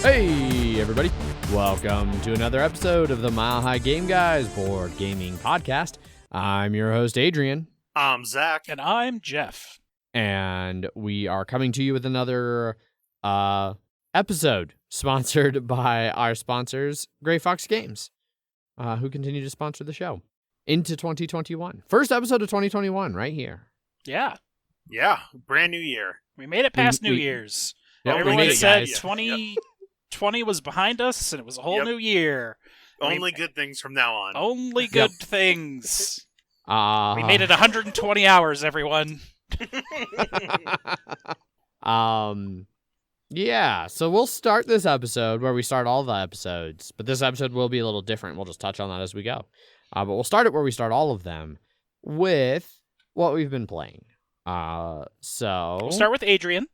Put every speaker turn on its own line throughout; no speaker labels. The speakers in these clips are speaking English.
Hey, everybody. Welcome to another episode of the Mile High Game Guys board gaming podcast. I'm your host, Adrian.
I'm Zach.
And I'm Jeff.
And we are coming to you with another episode sponsored by our sponsors, Gray Fox Games, who continue to sponsor the show into 2021. First episode of 2021 right here.
Yeah.
Yeah, brand new year.
We made it past New Year's.
Yeah,
Everyone said
2020
2020 was behind us, and it was a whole new year.
Only good things from now on.
Only good things. We
We
made it 120 hours, everyone.
Yeah, so we'll start this episode where we start all the episodes, but this episode will be a little different. We'll just touch on that as we go. But we'll start it where we start all of them with what we've been playing. So
We'll start with Adrian.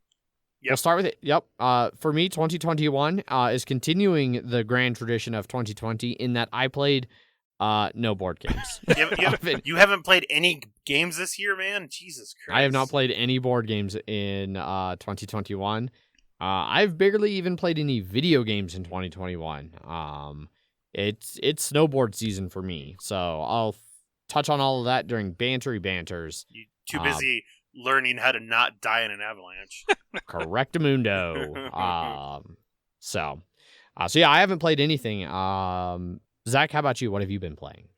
We'll start with it. Yep. For me, 2021 is continuing the grand tradition of 2020 in that I played no board games.
You haven't played any games this year, man? Jesus Christ.
I have not played any board games in 2021. I've barely even played any video games in 2021. It's snowboard season for me, so I'll touch on all of that during banters.
You too busy learning how to not die in an avalanche.
Correctamundo. So yeah, I haven't played anything. Zach, how about you? What have you been playing?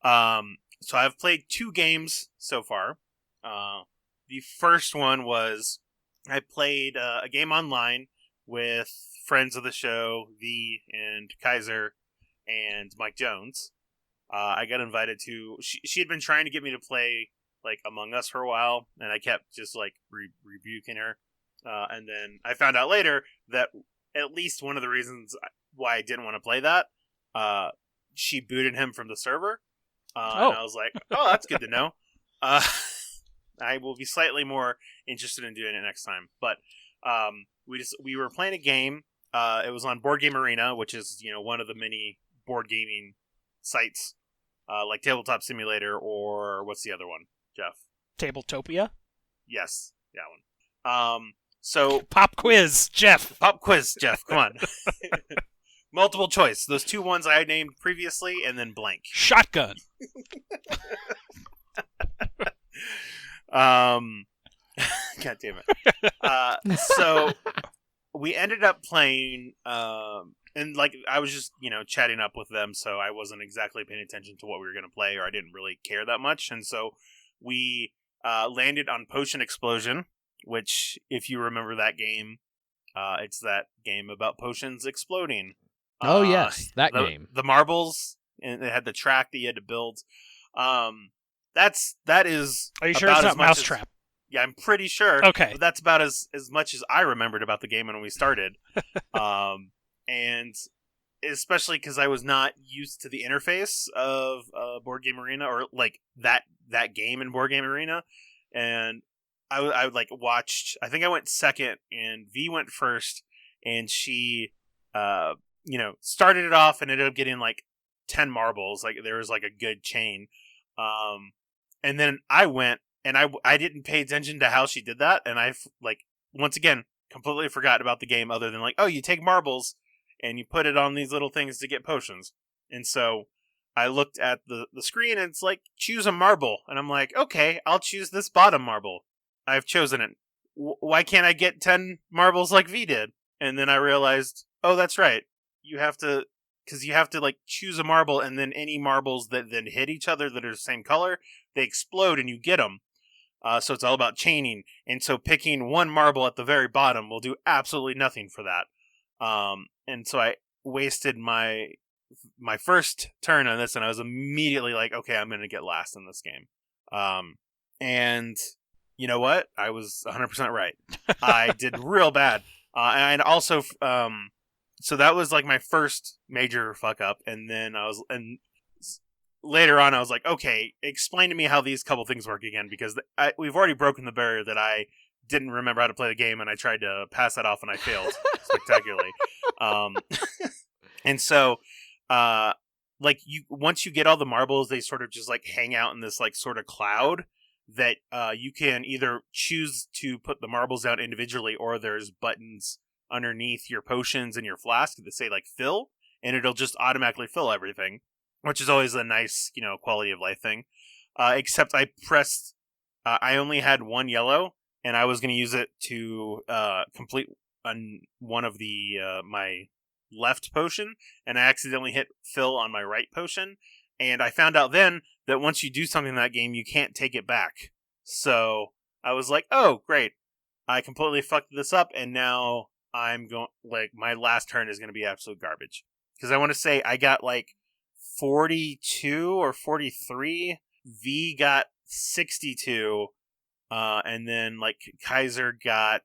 So I've played 2 games so far. The first one was I played a game online with friends of the show, V and Kaiser and Mike Jones. I got invited to. She had been trying to get me to play like Among Us for a while, and I kept just like rebuking her. And then I found out later that at least one of the reasons why I didn't want to play that, she booted him from the server. And I was like, oh, that's good to know. I will be slightly more interested in doing it next time. But we were playing a game. It was on Board Game Arena, which is one of the many board gaming sites, like Tabletop Simulator, or what's the other one, Jeff?
Tabletopia?
Yes, that one. So
Pop quiz, Jeff.
Pop quiz, Jeff. Come on. Multiple choice. Those 2 ones I named previously, and then blank.
Shotgun.
God damn it. So we ended up playing, and like I was just chatting up with them, so I wasn't exactly paying attention to what we were going to play, or I didn't really care that much, and so we landed on Potion Explosion, which, if you remember that game, it's that game about potions exploding.
Oh yes, that game.
The marbles, and it had the track that you had to build. That is.
Are you sure it's not Mousetrap?
Yeah, I'm pretty sure.
Okay,
but that's about as much as I remembered about the game when we started. And especially because I was not used to the interface of Board Game Arena, or like that game in Board Game Arena, and I like watched. I think I went second, and V went first, and she started it off and ended up getting like 10 marbles. Like there was like a good chain, and then I went, and I didn't pay attention to how she did that, and I like once again completely forgot about the game, other than like, oh, you take marbles and you put it on these little things to get potions. And so I looked at the screen, and it's like, choose a marble. And I'm like, okay, I'll choose this bottom marble. I've chosen it. Why can't I get 10 marbles like V did? And then I realized, oh, that's right. You have to like choose a marble, and then any marbles that then hit each other that are the same color, they explode and you get them. So it's all about chaining. And so picking one marble at the very bottom will do absolutely nothing for that. And so I wasted my first turn on this, and I was immediately like, okay, I'm going to get last in this game. And you know what? I was 100% right. I did real bad. And also, so that was like my first major fuck up. And then later on, I was like, okay, explain to me how these couple things work again, because we've already broken the barrier that I didn't remember how to play the game, and I tried to pass that off, and I failed spectacularly. And so, like once you get all the marbles, they sort of just like hang out in this like sort of cloud that you can either choose to put the marbles out individually, or there's buttons underneath your potions and your flask that say like fill, and it'll just automatically fill everything, which is always a nice, quality of life thing. Except I pressed, I only had one yellow, and I was going to use it to complete one of the my left potion, and I accidentally hit fill on my right potion, and I found out then that once you do something in that game, you can't take it back. So I was like, oh, great. I completely fucked this up, and now I'm going, like, my last turn is going to be absolute garbage. Because I want to say I got, 42 or 43. V got 62. And then, Kaiser got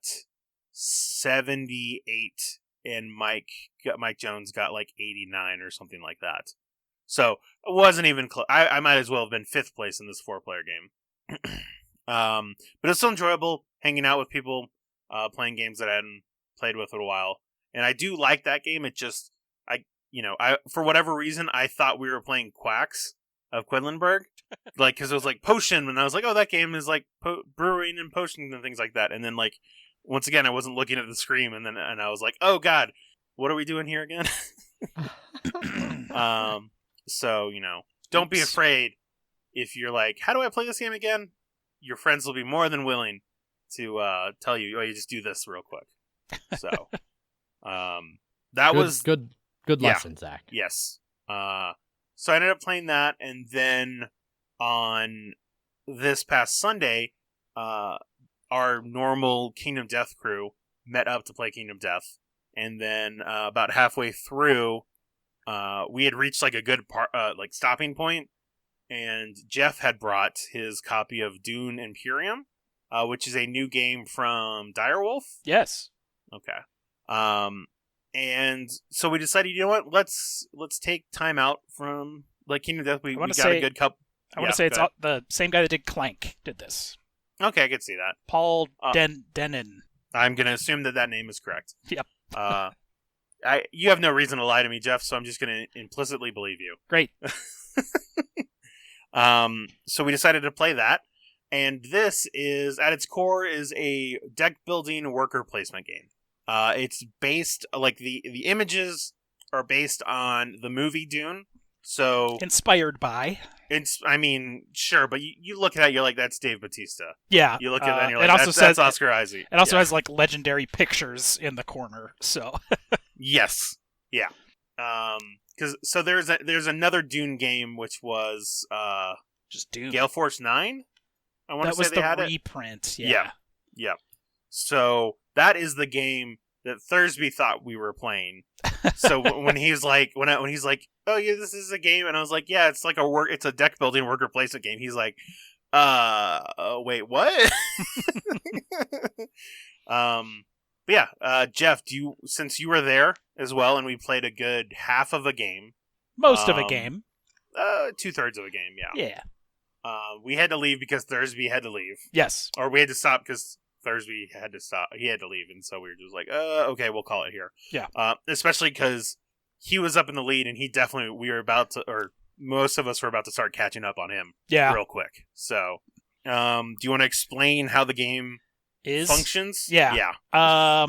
78. And Mike Jones got, 89 or something like that. So, it wasn't even close. I might as well have been 5th place in this 4-player game. But it's still enjoyable hanging out with people, playing games that I hadn't played with in a while. And I do like that game. It just, I for whatever reason, I thought we were playing Quacks of Quedlinburg. Because it was Potion, and I was like, oh, that game is brewing and potions and things like that. And then, once again, I wasn't looking at the screen, and I was like, oh, God, what are we doing here again? So, don't be afraid if you're like, how do I play this game again? Your friends will be more than willing to tell you, oh, you just do this real quick. So, that was
good lesson, Zach.
Yes. So I ended up playing that, and then on this past Sunday, our normal Kingdom Death crew met up to play Kingdom Death, and then about halfway through, we had reached a good stopping point, and Jeff had brought his copy of Dune Imperium, which is a new game from Direwolf.
Yes.
Okay. And so we decided, you know what? Let's take time out from Kingdom Death. We got a good cup.
I want to say it's the same guy that did Clank did this.
Okay, I could see that.
Paul Denon.
I'm gonna assume that name is correct.
Yep.
You have no reason to lie to me, Jeff, so I'm just gonna implicitly believe you.
Great.
So we decided to play that, and this is, at its core, is a deck building worker placement game. It's based, the images are based on the movie Dune, so...
Inspired by.
Sure, but you look at it, you're like, that's Dave Bautista.
Yeah.
You look at that and you're like, that's Oscar Isaac.
It also has, legendary pictures in the corner, so...
Yes. Yeah. So there's another Dune game, which was,
just Dune.
Gale Force 9? I want to say they had it.
That was the reprint, yeah.
Yeah. So... that is the game that Thursby thought we were playing. So when he's like, when he's like, oh yeah, this is a game, and I was like, yeah, it's it's a deck building worker placement game. He's like, wait, what? But yeah, Jeff, since you were there as well, and we played a good half of a game,
most of a game,
2/3 of a game, yeah. We had to leave because Thursby had to leave.
Yes,
or we had to stop because Thursby had to stop. He had to leave, and so we were just like, okay, we'll call it here.
Yeah.
Especially because he was up in the lead, and most of us were about to start catching up on him.
Yeah.
Real quick. So, do you want to explain how the game functions?
Yeah. Yeah.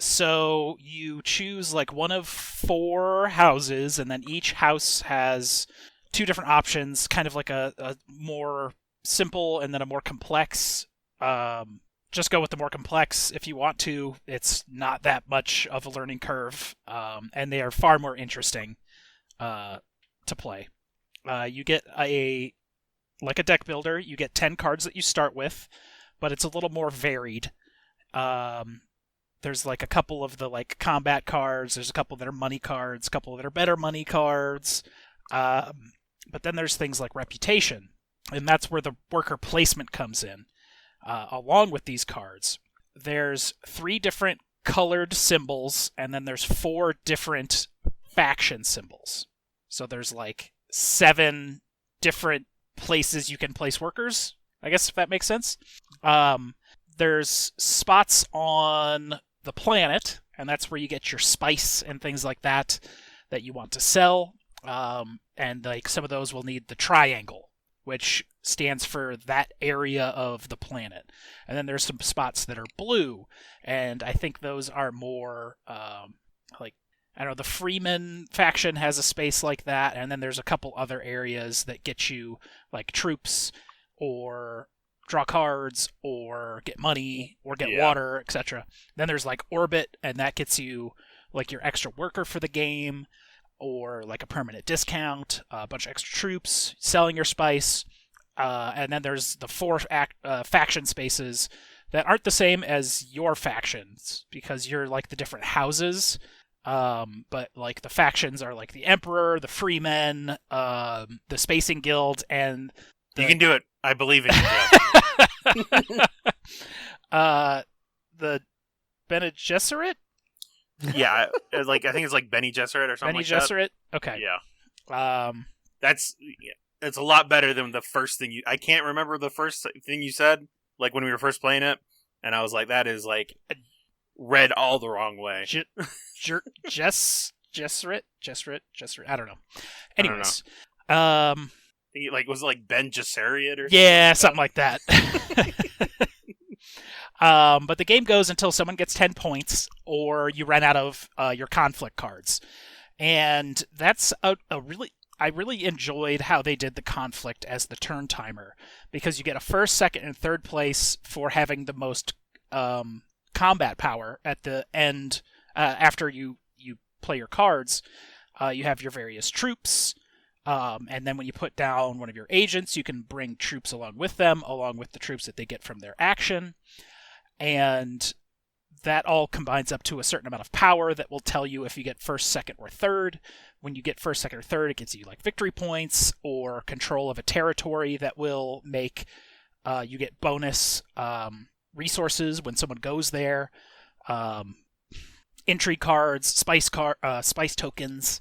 So you choose one of 4 houses, and then each house has 2 different options, kind of like a more simple and then a more complex. Just go with the more complex if you want to. It's not that much of a learning curve, and they are far more interesting to play. You get a deck builder. You get 10 cards that you start with, but it's a little more varied. There's a couple of the combat cards. There's a couple that are money cards. A couple that are better money cards. But then there's things like reputation, and that's where the worker placement comes in. Along with these cards, there's 3 different colored symbols, and then there's 4 different faction symbols. So there's 7 different places you can place workers, I guess, if that makes sense. There's spots on the planet, and that's where you get your spice and things like that you want to sell. And some of those will need the triangle. which stands for that area of the planet. And then there's some spots that are blue, and I think those are more like, I don't know, the Freeman faction has a space like that, and then there's a couple other areas that get you like troops or draw cards or get money or get water, etc. Then there's like orbit, and that gets you like your extra worker for the game or like a permanent discount, a bunch of extra troops, selling your spice. And then there's the four faction spaces that aren't the same as your factions because you're like the different houses. But like the factions are like the Emperor, the Freemen, the Spacing Guild, and
you can do it. I believe in you, Jeff.
The Bene Gesserit?
Yeah, like I think it's like Bene Gesserit or something
Bene
like
Gesserit?
that.
Okay.
Yeah. That's a lot better than the first thing I can't remember the first thing you said, like when we were first playing it, and I was like, that is like read all the wrong way.
Gesserit? I don't know. Anyways.
Like, was it like Ben Gesserit or something?
Yeah, something like that. But the game goes until someone gets 10 points or you run out of your conflict cards. And that's I really enjoyed how they did the conflict as the turn timer, because you get a first, second, and third place for having the most combat power at the end after you play your cards. You have your various troops. And then when you put down one of your agents, you can bring troops along with them, along with the troops that they get from their action. And that all combines up to a certain amount of power that will tell you if you get first, second, or third. When you get first, second, or third, it gives you like victory points or control of a territory that will make you get bonus resources when someone goes there. Entry cards, spice tokens,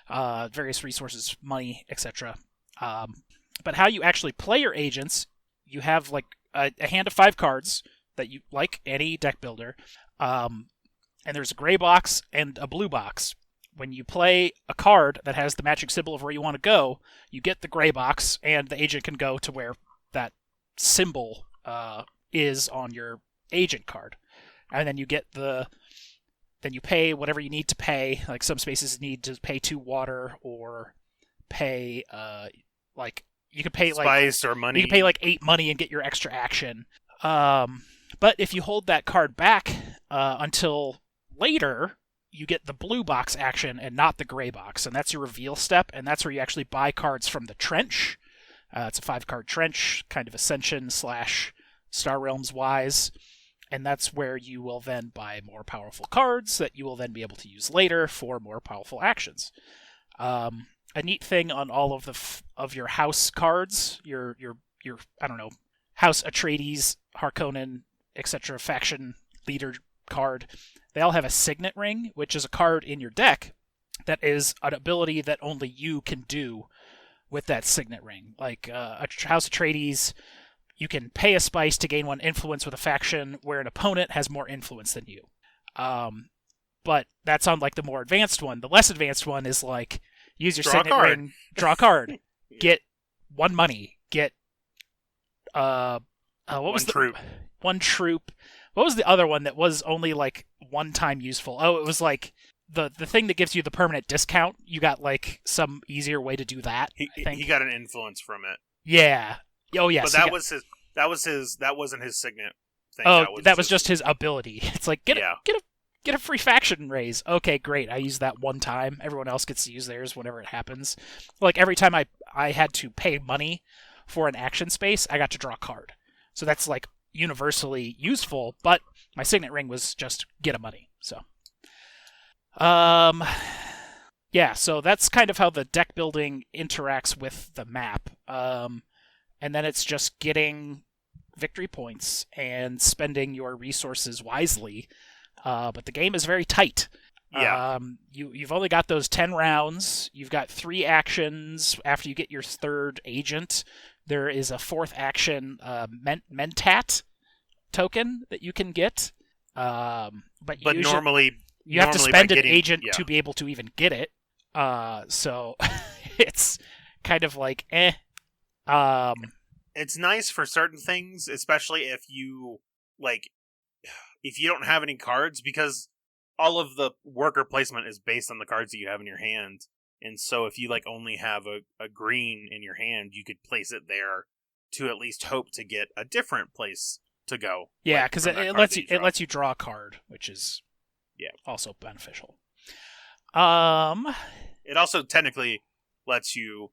various resources, money, etc. But how you actually play your agents, you have like a hand of 5 cards that you, like any deck builder, and there's a gray box and a blue box. When you play a card that has the matching symbol of where you want to go, you get the gray box, and the agent can go to where that symbol is on your agent card. And then you get then you pay whatever you need to pay. Like some spaces need to pay 2 water or pay like you can pay like
spice or money.
You can pay like 8 money and get your extra action. But if you hold that card back until later, you get the blue box action and not the gray box, and that's your reveal step, and that's where you actually buy cards from the trench. It's a 5-card trench, kind of Ascension / Star Realms wise, and that's where you will then buy more powerful cards that you will then be able to use later for more powerful actions. A neat thing on all of your house cards, your I don't know, House Atreides, Harkonnen, etc. faction leader card, they all have a signet ring, which is a card in your deck that is an ability that only you can do with that signet ring. Like a House Atreides, you can pay a spice to gain 1 influence with a faction where an opponent has more influence than you. But that's on like the more advanced one. The less advanced one is like, use your signet ring, draw a card, get 1 money, get what was
troop.
1 troop. What was the other one that was only like 1 time useful? Oh, it was like the thing that gives you the permanent discount. You got like some easier way to do that. I think
he got an influence from it.
Yeah. Oh yeah.
But
so
that wasn't his signet thing.
Oh, that was just his ability. It's like get a free faction raise. Okay, great. I used that 1 time. Everyone else gets to use theirs whenever it happens. Like every time I had to pay money for an action space, I got to draw a card. So that's like universally useful, but my signet ring was just get a money. So yeah, so that's kind of how the deck building interacts with the map. And then it's just getting victory points and spending your resources wisely. But the game is very tight.
Yeah.
You've only got those 10 rounds. You've got 3 actions after you get your 3rd agent. There is a 4th action Mentat token that you can get. But
normally
you have to spend an agent to be able to even get it. So it's kind of like
It's nice for certain things, especially if you don't have any cards, because all of the worker placement is based on the cards that you have in your hand. And so if you only have a green in your hand, you could place it there to at least hope to get a different place to go.
Yeah, because it lets you draw a card, which is also beneficial.
It also technically lets you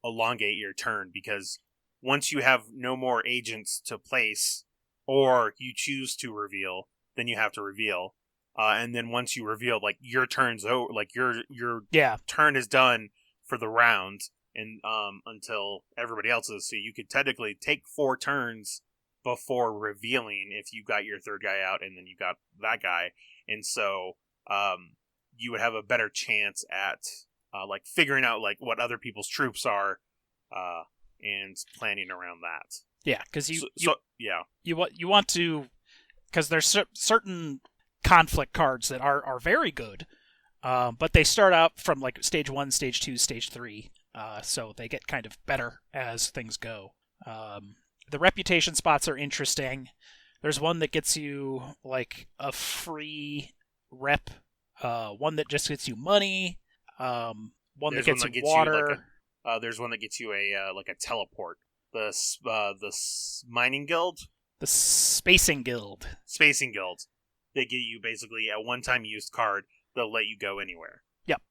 elongate your turn, because once you have no more agents to place, or you choose to reveal, then you have to reveal. And then once you reveal, your turn's over, your turn is done for the round, and until everybody else's. So you could technically take 4 turns before revealing if you got your third guy out, and then you got that guy, and so you would have a better chance at figuring out what other people's troops are, and planning around that.
Yeah, because you want to, because there's certain conflict cards that are very good, but they start out from stage 1, stage 2, stage 3, so they get kind of better as things go. The reputation spots are interesting. There's one that gets you a free rep, one that just gets you money, one that gets you water.
There's one that gets you a teleport. The mining guild,
the spacing guild.
They give you basically a one-time use card. They'll let you go anywhere.
Yep.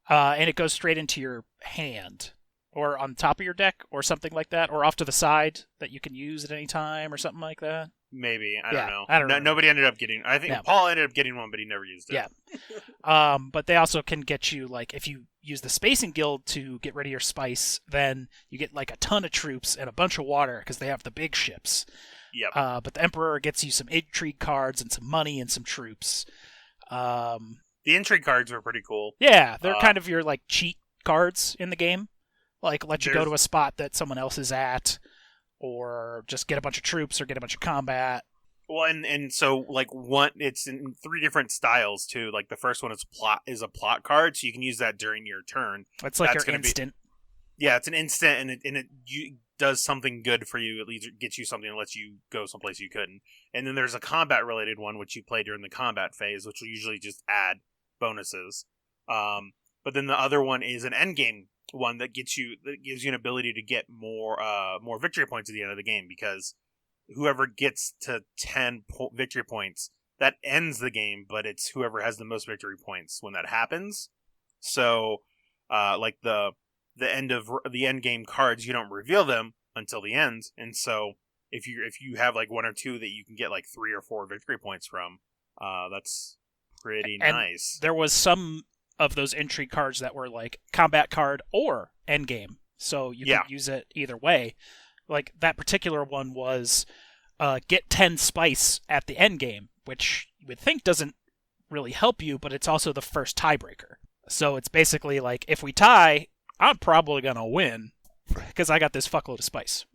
And it goes straight into your hand, or on top of your deck, or something like that, or off to the side that you can use at any time, or something like that.
Maybe. I don't know.
I don't know.
Nobody ended up getting... I think Paul ended up getting one, but he never used it.
Yeah. But they also can get you, if you use the Spacing Guild to get rid of your spice, then you get, a ton of troops and a bunch of water, because they have the big ships.
Yep.
But the Emperor gets you some intrigue cards and some money and some troops.
The intrigue cards were pretty cool.
Yeah, they're kind of your, cheat cards in the game. Let you go to a spot that someone else is at, or just get a bunch of troops, or get a bunch of combat.
Well, and so it's in 3 different styles too. The first one is a plot card, so you can use that during your turn.
It's your instant.
It's an instant, and it does something good for you. At least it gets you something and lets you go someplace you couldn't. And then there's a combat related one which you play during the combat phase, which will usually just add bonuses. But then the other one is an endgame one that gives you an ability to get more victory points at the end of the game, because whoever gets to 10 victory points, that ends the game, but it's whoever has the most victory points when that happens. So the end of the end game cards, you don't reveal them until the end, and so if you have 1 or 2 that you can get 3 or 4 victory points from, that's pretty nice.
There was some of those intrigue cards that were combat card or endgame, so you could use it either way. That particular one was get 10 spice at the endgame, which you would think doesn't really help you, but it's also the first tiebreaker. So it's basically if we tie, I'm probably going to win because I got this fuckload of spice.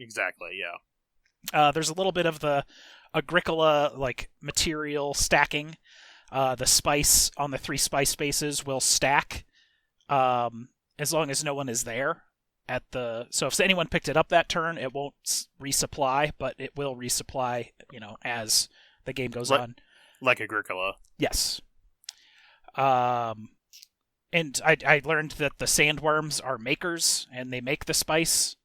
Exactly, yeah.
There's a little bit of the Agricola material stacking. The spice on the 3 spice spaces will stack as long as no one is there. So if anyone picked it up that turn, it won't resupply, but it will resupply, as the game goes on.
Like Agricola.
Yes. And I learned that the sandworms are makers, and they make the spice.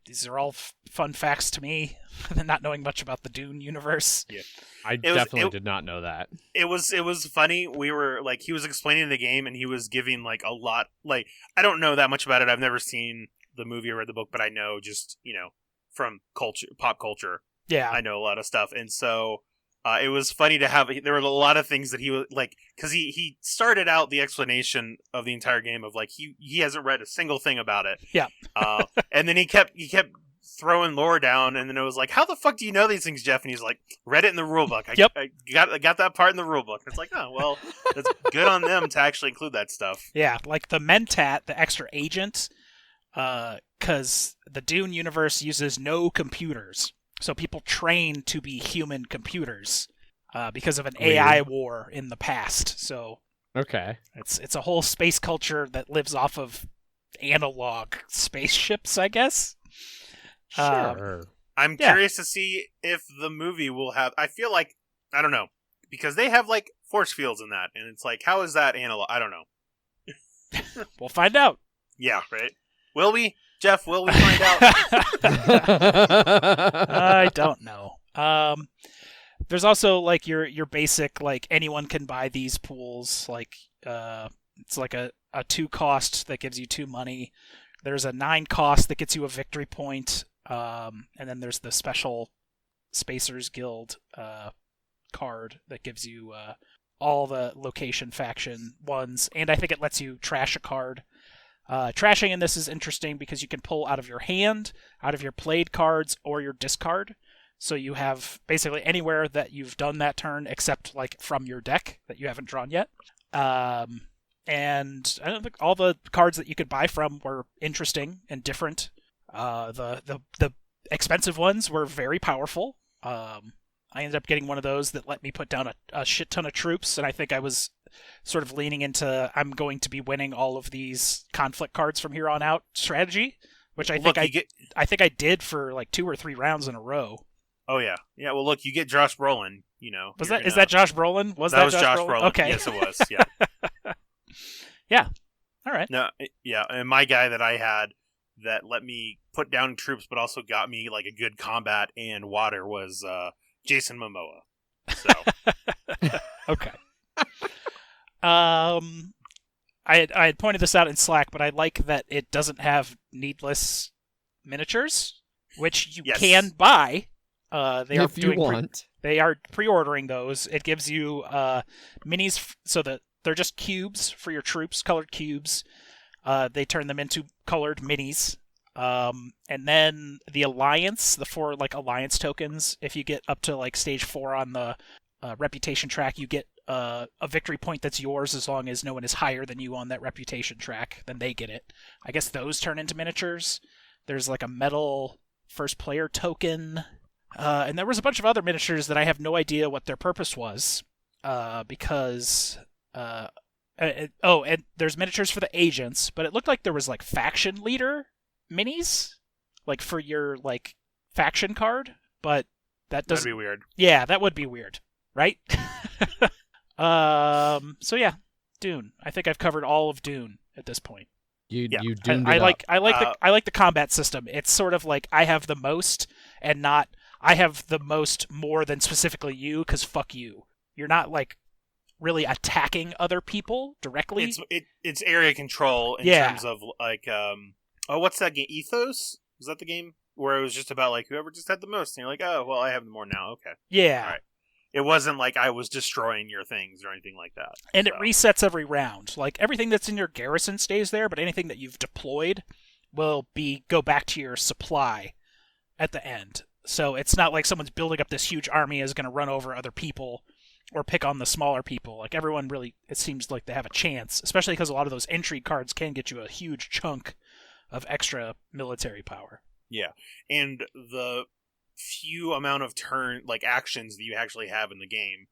These are all fun facts to me, not knowing much about the Dune universe.
Yeah, I definitely did not know that.
It was funny. We were he was explaining the game, and he was giving a lot. I don't know that much about it. I've never seen the movie or read the book, but I know just from pop culture.
Yeah,
I know a lot of stuff, and so it was funny to have. There were a lot of things that he was because he started out the explanation of the entire game of he hasn't read a single thing about it.
Yeah,
and then he kept throwing lore down, and then it was how the fuck do you know these things, Jeff? And he's read it in the rulebook. I got that part in the rulebook. It's oh well, that's good on them to actually include that stuff.
Yeah, the Mentat, the extra agent, because the Dune universe uses no computers. So people train to be human computers because of an AI war in the past. So
okay,
it's a whole space culture that lives off of analog spaceships, I guess.
Sure.
I'm curious to see if the movie will have. I feel like I don't know because they have like force fields in that, and it's like, how is that analog? I don't know.
We'll find out.
Yeah, right. Will we, Jeff? Will we find out?
I don't know. There's also like your basic like anyone can buy these pools. Like it's like a 2 cost that gives you 2 money. There's a 9 cost that gets you a victory point. And then there's the special Spacers Guild card that gives you all the location faction ones, and I think it lets you trash a card. Trashing in this is interesting because you can pull out of your hand, out of your played cards, or your discard. So you have basically anywhere that you've done that turn except like from your deck that you haven't drawn yet. And I don't think all the cards that you could buy from were interesting and different. The expensive ones were very powerful. I ended up getting one of those that let me put down a shit ton of troops, and I think I was sort of leaning into I'm going to be winning all of these conflict cards from here on out strategy, which I think I did for like 2 or 3 rounds in a row.
Oh yeah. Well, look, you get Josh Brolin. You know,
is that Josh Brolin? That
was Josh Brolin?
Okay.
Yes, it was. Yeah.
Yeah. All right.
No. Yeah, and my guy that I had that let me put down troops, but also got me like a good combat and water was Jason Momoa. So.
Okay. I had pointed this out in Slack, but I like that it doesn't have needless miniatures, which you can buy. They
if you want.
They are pre-ordering those. It gives you minis, so that they're just cubes for your troops, colored cubes. They turn them into colored minis. And then the Alliance, the 4 like Alliance tokens, if you get up to like stage 4 on the reputation track, you get a victory point that's yours as long as no one is higher than you on that reputation track, then they get it. I guess those turn into miniatures. There's like a metal first player token. And there was a bunch of other miniatures that I have no idea what their purpose was, because... and there's miniatures for the agents, but it looked like there was like faction leader minis, like for your like faction card, but that doesn't...
That'd be weird.
Yeah, that would be weird, right? So yeah, Dune. I think I've covered all of Dune at this point.
You
I like the combat system. It's sort of like I have the most, and not I have the most more than specifically you, because fuck you. You're not like really attacking other people directly.
It's area control in terms of like what's that game? Ethos? Was that the game where it was just about like whoever just had the most, and you're like, oh well, I have more now. Okay.
Yeah.
All right. It wasn't like I was destroying your things or anything like that.
And it resets every round. Like everything that's in your garrison stays there, but anything that you've deployed will go back to your supply at the end. So it's not like someone's building up this huge army is going to run over other people or pick on the smaller people. Like everyone really, it seems like they have a chance, especially because a lot of those intrigue cards can get you a huge chunk of extra military power.
Yeah, and the few amount of actions that you actually have in the game,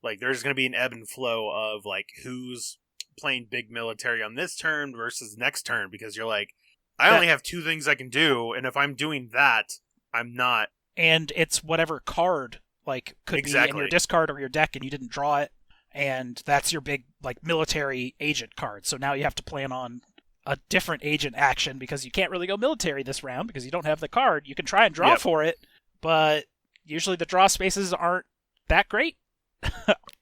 like there's going to be an ebb and flow of like who's playing big military on this turn versus next turn, because you're like, I only have 2 things I can do, and if I'm doing that, I'm not. And
it's whatever card like could be in your discard or your deck, and you didn't draw it, and that's your big like military agent card. So now you have to plan on a different agent action because you can't really go military this round because you don't have the card. You can try and draw for it, but usually the draw spaces aren't that great.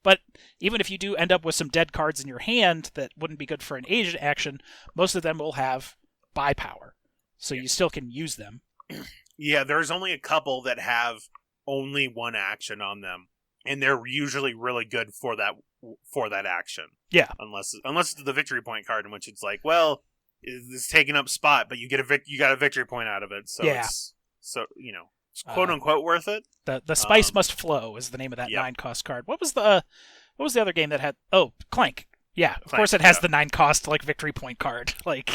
But even if you do end up with some dead cards in your hand that wouldn't be good for an agent action, most of them will have buy power, so you still can use them.
Yeah, there's only a couple that have only 1 action on them, and they're usually really good for that action.
Yeah,
unless it's the victory point card, in which it's like, well, it's taking up spot, but you got a victory point out of it. So it's quote unquote worth it.
The spice must flow is the name of that 9 cost card. What was the other game that had? Oh, Clank. Yeah, of course it has the 9 cost like victory point card. Like,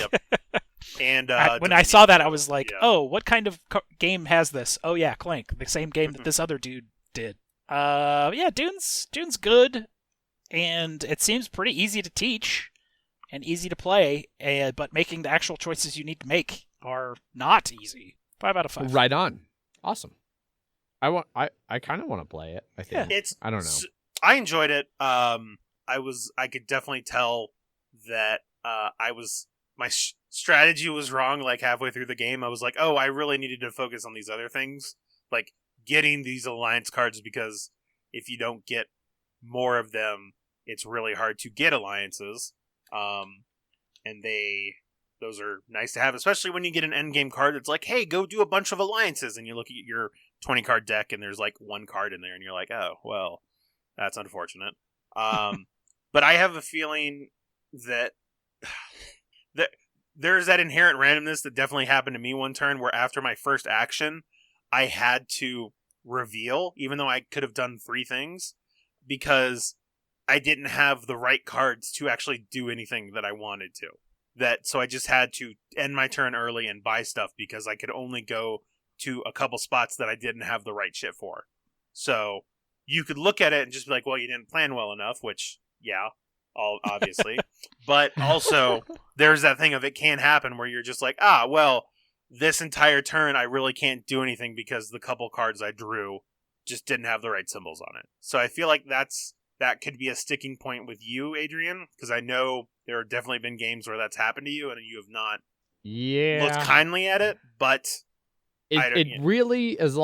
and
when I saw that, I was like, oh, what kind of game has this? Oh yeah, Clank, the same game that this other dude did. Dune's good, and it seems pretty easy to teach. and easy to play, but making the actual choices you need to make are not easy. 5 out of 5.
Right on. Awesome. I kind of want to play it. I think. I don't know.
I enjoyed it. I could definitely tell that my strategy was wrong. Like halfway through the game, I was like, oh, I really needed to focus on these other things, like getting these alliance cards, because if you don't get more of them, it's really hard to get alliances. And those are nice to have, especially when you get an endgame card that's like, hey, go do a bunch of alliances, and you look at your 20 card deck and there's like one card in there and you're like, oh, well, that's unfortunate. But I have a feeling that there's that inherent randomness that definitely happened to me one turn, where after my first action, I had to reveal, even though I could have done 3 things, because I didn't have the right cards to actually do anything that I wanted to. So I just had to end my turn early and buy stuff, because I could only go to a couple spots that I didn't have the right shit for. So you could look at it and just be like, well, you didn't plan well enough, which, yeah, obviously. But also, there's that thing of it can happen where you're just like, well, this entire turn I really can't do anything because the couple cards I drew just didn't have the right symbols on it. So I feel like that could be a sticking point with you, Adrian, because I know there have definitely been games where that's happened to you and you have not looked kindly at it, but it really
does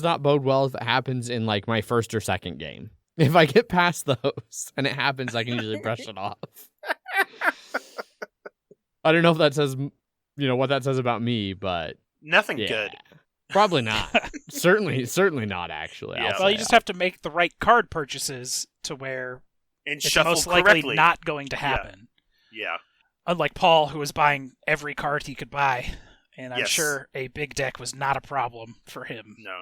not bode well if it happens in like my first or second game. If I get past those and it happens, I can usually brush it off. I don't know if that says, what that says about me, but
nothing good.
Probably not. certainly not. Actually,
yeah.
Well, you just have to make the right card purchases to where it's most likely
correctly.
Not going to happen.
Yeah. Unlike
Paul, who was buying every card he could buy, and I'm sure a big deck was not a problem for him.
No.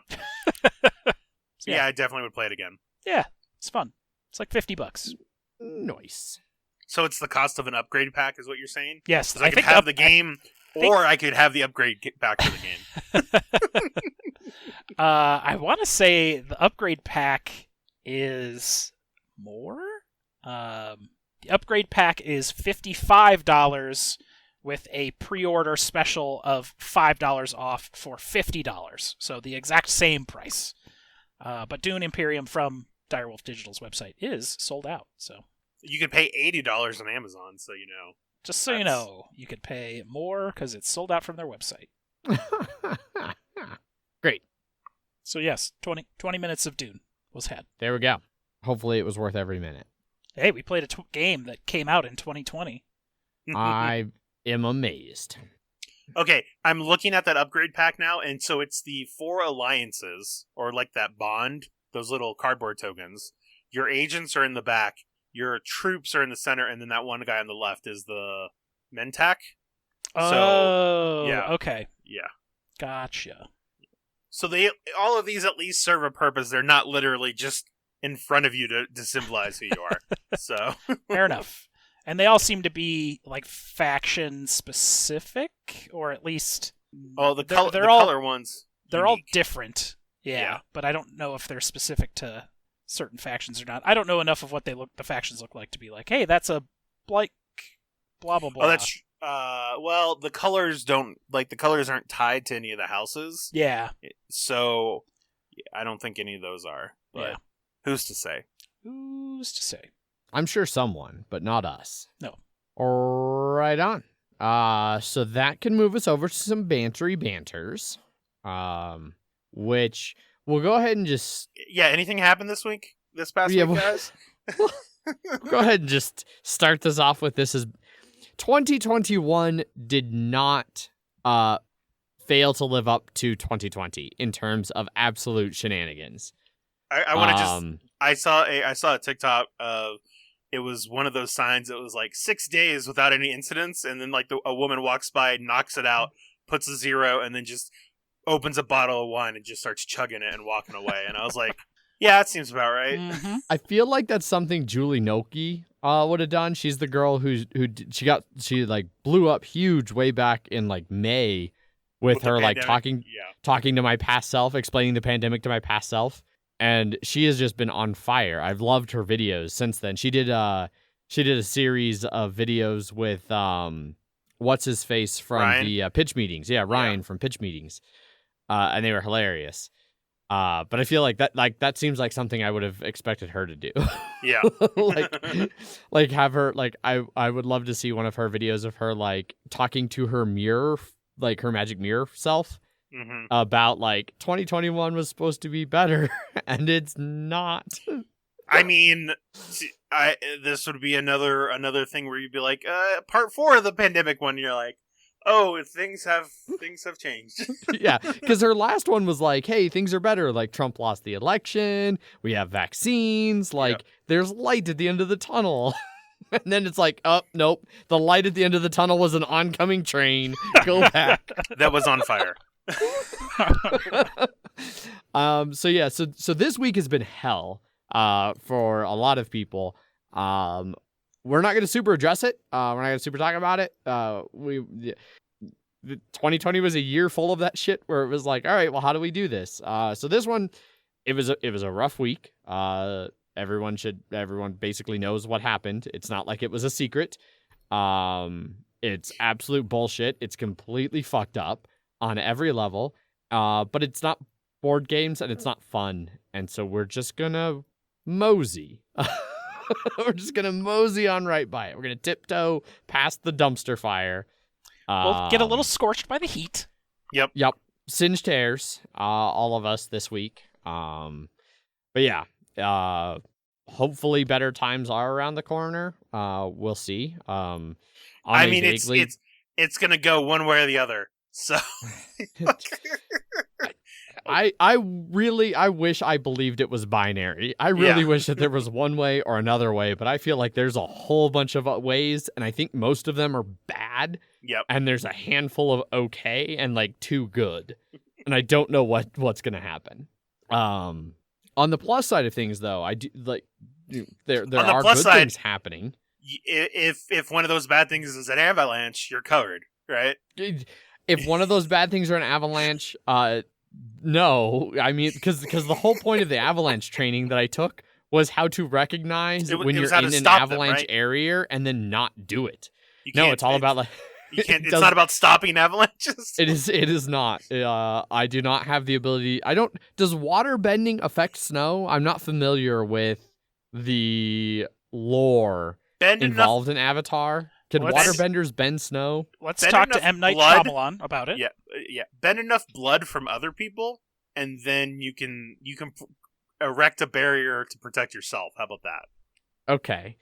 Yeah, I definitely would play it again.
Yeah, it's fun. It's like $50.
Nice.
So it's the cost of an upgrade pack, is what you're saying?
Yes,
I could have the game, or I could have the upgrade pack for the game.
I want to say the upgrade pack is more. The upgrade pack is $55 with a pre-order special of $5 off for $50. So the exact same price. But Dune Imperium from Direwolf Digital's website is sold out. So
you could pay $80 on Amazon, so you know.
Just so you know, you could pay more because it's sold out from their website.
Great.
So yes, 20 minutes of Dune was had.
There we go. Hopefully it was worth every minute.
Hey, we played a game that came out in 2020.
I am amazed.
Okay, I'm looking at that upgrade pack now, and so it's the 4 alliances, or like that bond, those little cardboard tokens. Your agents are in the back, your troops are in the center, and then that one guy on the left is the Mentak.
Oh,
yeah.
Okay.
Yeah.
Gotcha.
So all of these at least serve a purpose. They're not literally just in front of you to symbolize who you are. So
fair enough. And they all seem to be like faction specific, or at least
the color ones.
They're all different. Yeah, but I don't know if they're specific to certain factions or not. I don't know enough of what the factions look like to be like, hey, that's a like blah blah blah.
Oh, that's well, the colors aren't tied to any of the houses.
Yeah.
So I don't think any of those are. But who's to say?
Who's to say?
I'm sure someone, but not us.
No.
Right on. So that can move us over to some banters. Which we'll go ahead and just...
Yeah, anything happened this past week, guys?
Go ahead and just start this off with this. 2021 did not fail to live up to 2020 in terms of absolute shenanigans.
I want to just... I saw a TikTok of... It was one of those signs that was like 6 days without any incidents, and then like a woman walks by, knocks it out, puts a 0, and then just opens a bottle of wine and just starts chugging it and walking away. And I was like, yeah, that seems about right.
Mm-hmm.
I feel like that's something Julie Noki would have done. She's the girl who blew up huge way back in like May with her like talking to my past self, explaining the pandemic to my past self. And she has just been on fire. I've loved her videos since then. She did she did a series of videos with what's his face from
Ryan?
the pitch meetings. Yeah, Ryan from pitch meetings. And they were hilarious. But I feel like that seems like something I would have expected her to do.
Yeah.
like have her like I would love to see one of her videos of her like talking to her mirror, like her magic mirror self, about like 2021 was supposed to be better and it's not.
I mean, this would be another thing where you'd be like, part 4 of the pandemic one. You're like, oh, things have changed.
Yeah, because her last one was like, hey, things are better. Like Trump lost the election. We have vaccines. Like there's light at the end of the tunnel. And then it's like, oh, nope. The light at the end of the tunnel was an oncoming train. Go back.
That was on fire.
So this week has been hell for a lot of people. We're not going to super address it. We're not going to super talk about it. 2020 was a year full of that shit where it was like, all right, well, how do we do this? So this one, it was a rough week. Everyone basically knows what happened. It's not like it was a secret. It's absolute bullshit. It's completely fucked up on every level. But it's not board games and it's not fun. And so we're just gonna mosey. We're just gonna mosey on right by it. We're gonna tiptoe past the dumpster fire.
We'll get a little scorched by the heat.
Yep.
Singed hairs, all of us this week. But yeah, hopefully better times are around the corner. We'll see.
I mean, it's gonna go one way or the other. So I wish I believed it was binary. I really wish that there was one way or another way, but I feel like there's a whole bunch of ways, and I think most of them are bad. Yep.
And there's a handful of okay and like 2 good. And I don't know what's gonna happen. On the plus side of things, though, I do like there are good things happening.
If one of those bad things is an avalanche, you're covered, right?
If one of those bad things are an avalanche, no. I mean, because the whole point of the avalanche training that I took was how to recognize when you're in an avalanche area and then not do it. It's all about like.
You can't. It's not about stopping avalanches.
It is not. I do not have the ability. Does water bending affect snow? I'm not familiar with the lore involved in Avatar. Can waterbenders bend snow?
Let's talk to M. Night Shyamalan about it.
Yeah. Bend enough blood from other people, and then you can erect a barrier to protect yourself. How about that?
Okay.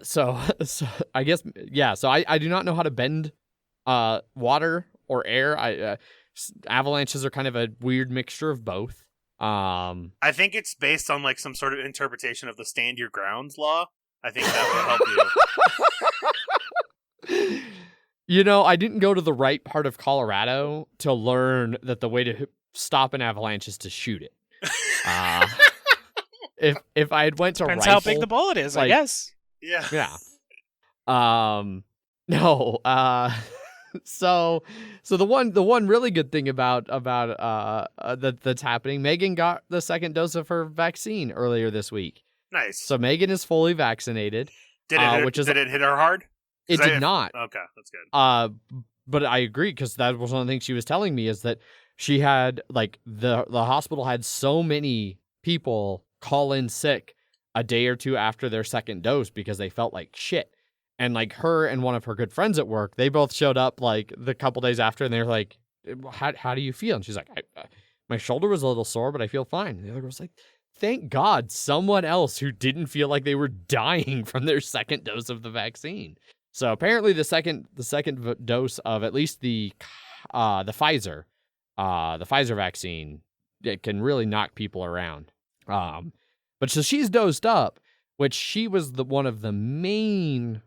So I guess So I do not know how to bend water or air. Avalanches are kind of a weird mixture of both.
I think it's based on like some sort of interpretation of the stand your grounds law. I think that will help
you. I didn't go to the right part of Colorado to learn that the way to stop an avalanche is to shoot it. If I had went to
depends
rifle,
how big the bullet is, I guess.
Yeah.
No. So the one really good thing about that's happening, Megan got the second dose of her vaccine earlier this week.
Nice.
So Megan is fully vaccinated.
Did it hit her hard?
It did not.
Okay, that's good.
But I agree, because that was one of the things she was telling me, is that she had like the hospital had so many people call in sick a day or two after their second dose because they felt like shit. And like her and one of her good friends at work, they both showed up like the couple days after, and they're like, how do you feel? And she's like, my shoulder was a little sore, but I feel fine. And the other was like, thank God someone else who didn't feel like they were dying from their second dose of the vaccine. So apparently the second dose of at least the Pfizer vaccine, it can really knock people around. But so she's dosed up, which she was one of the main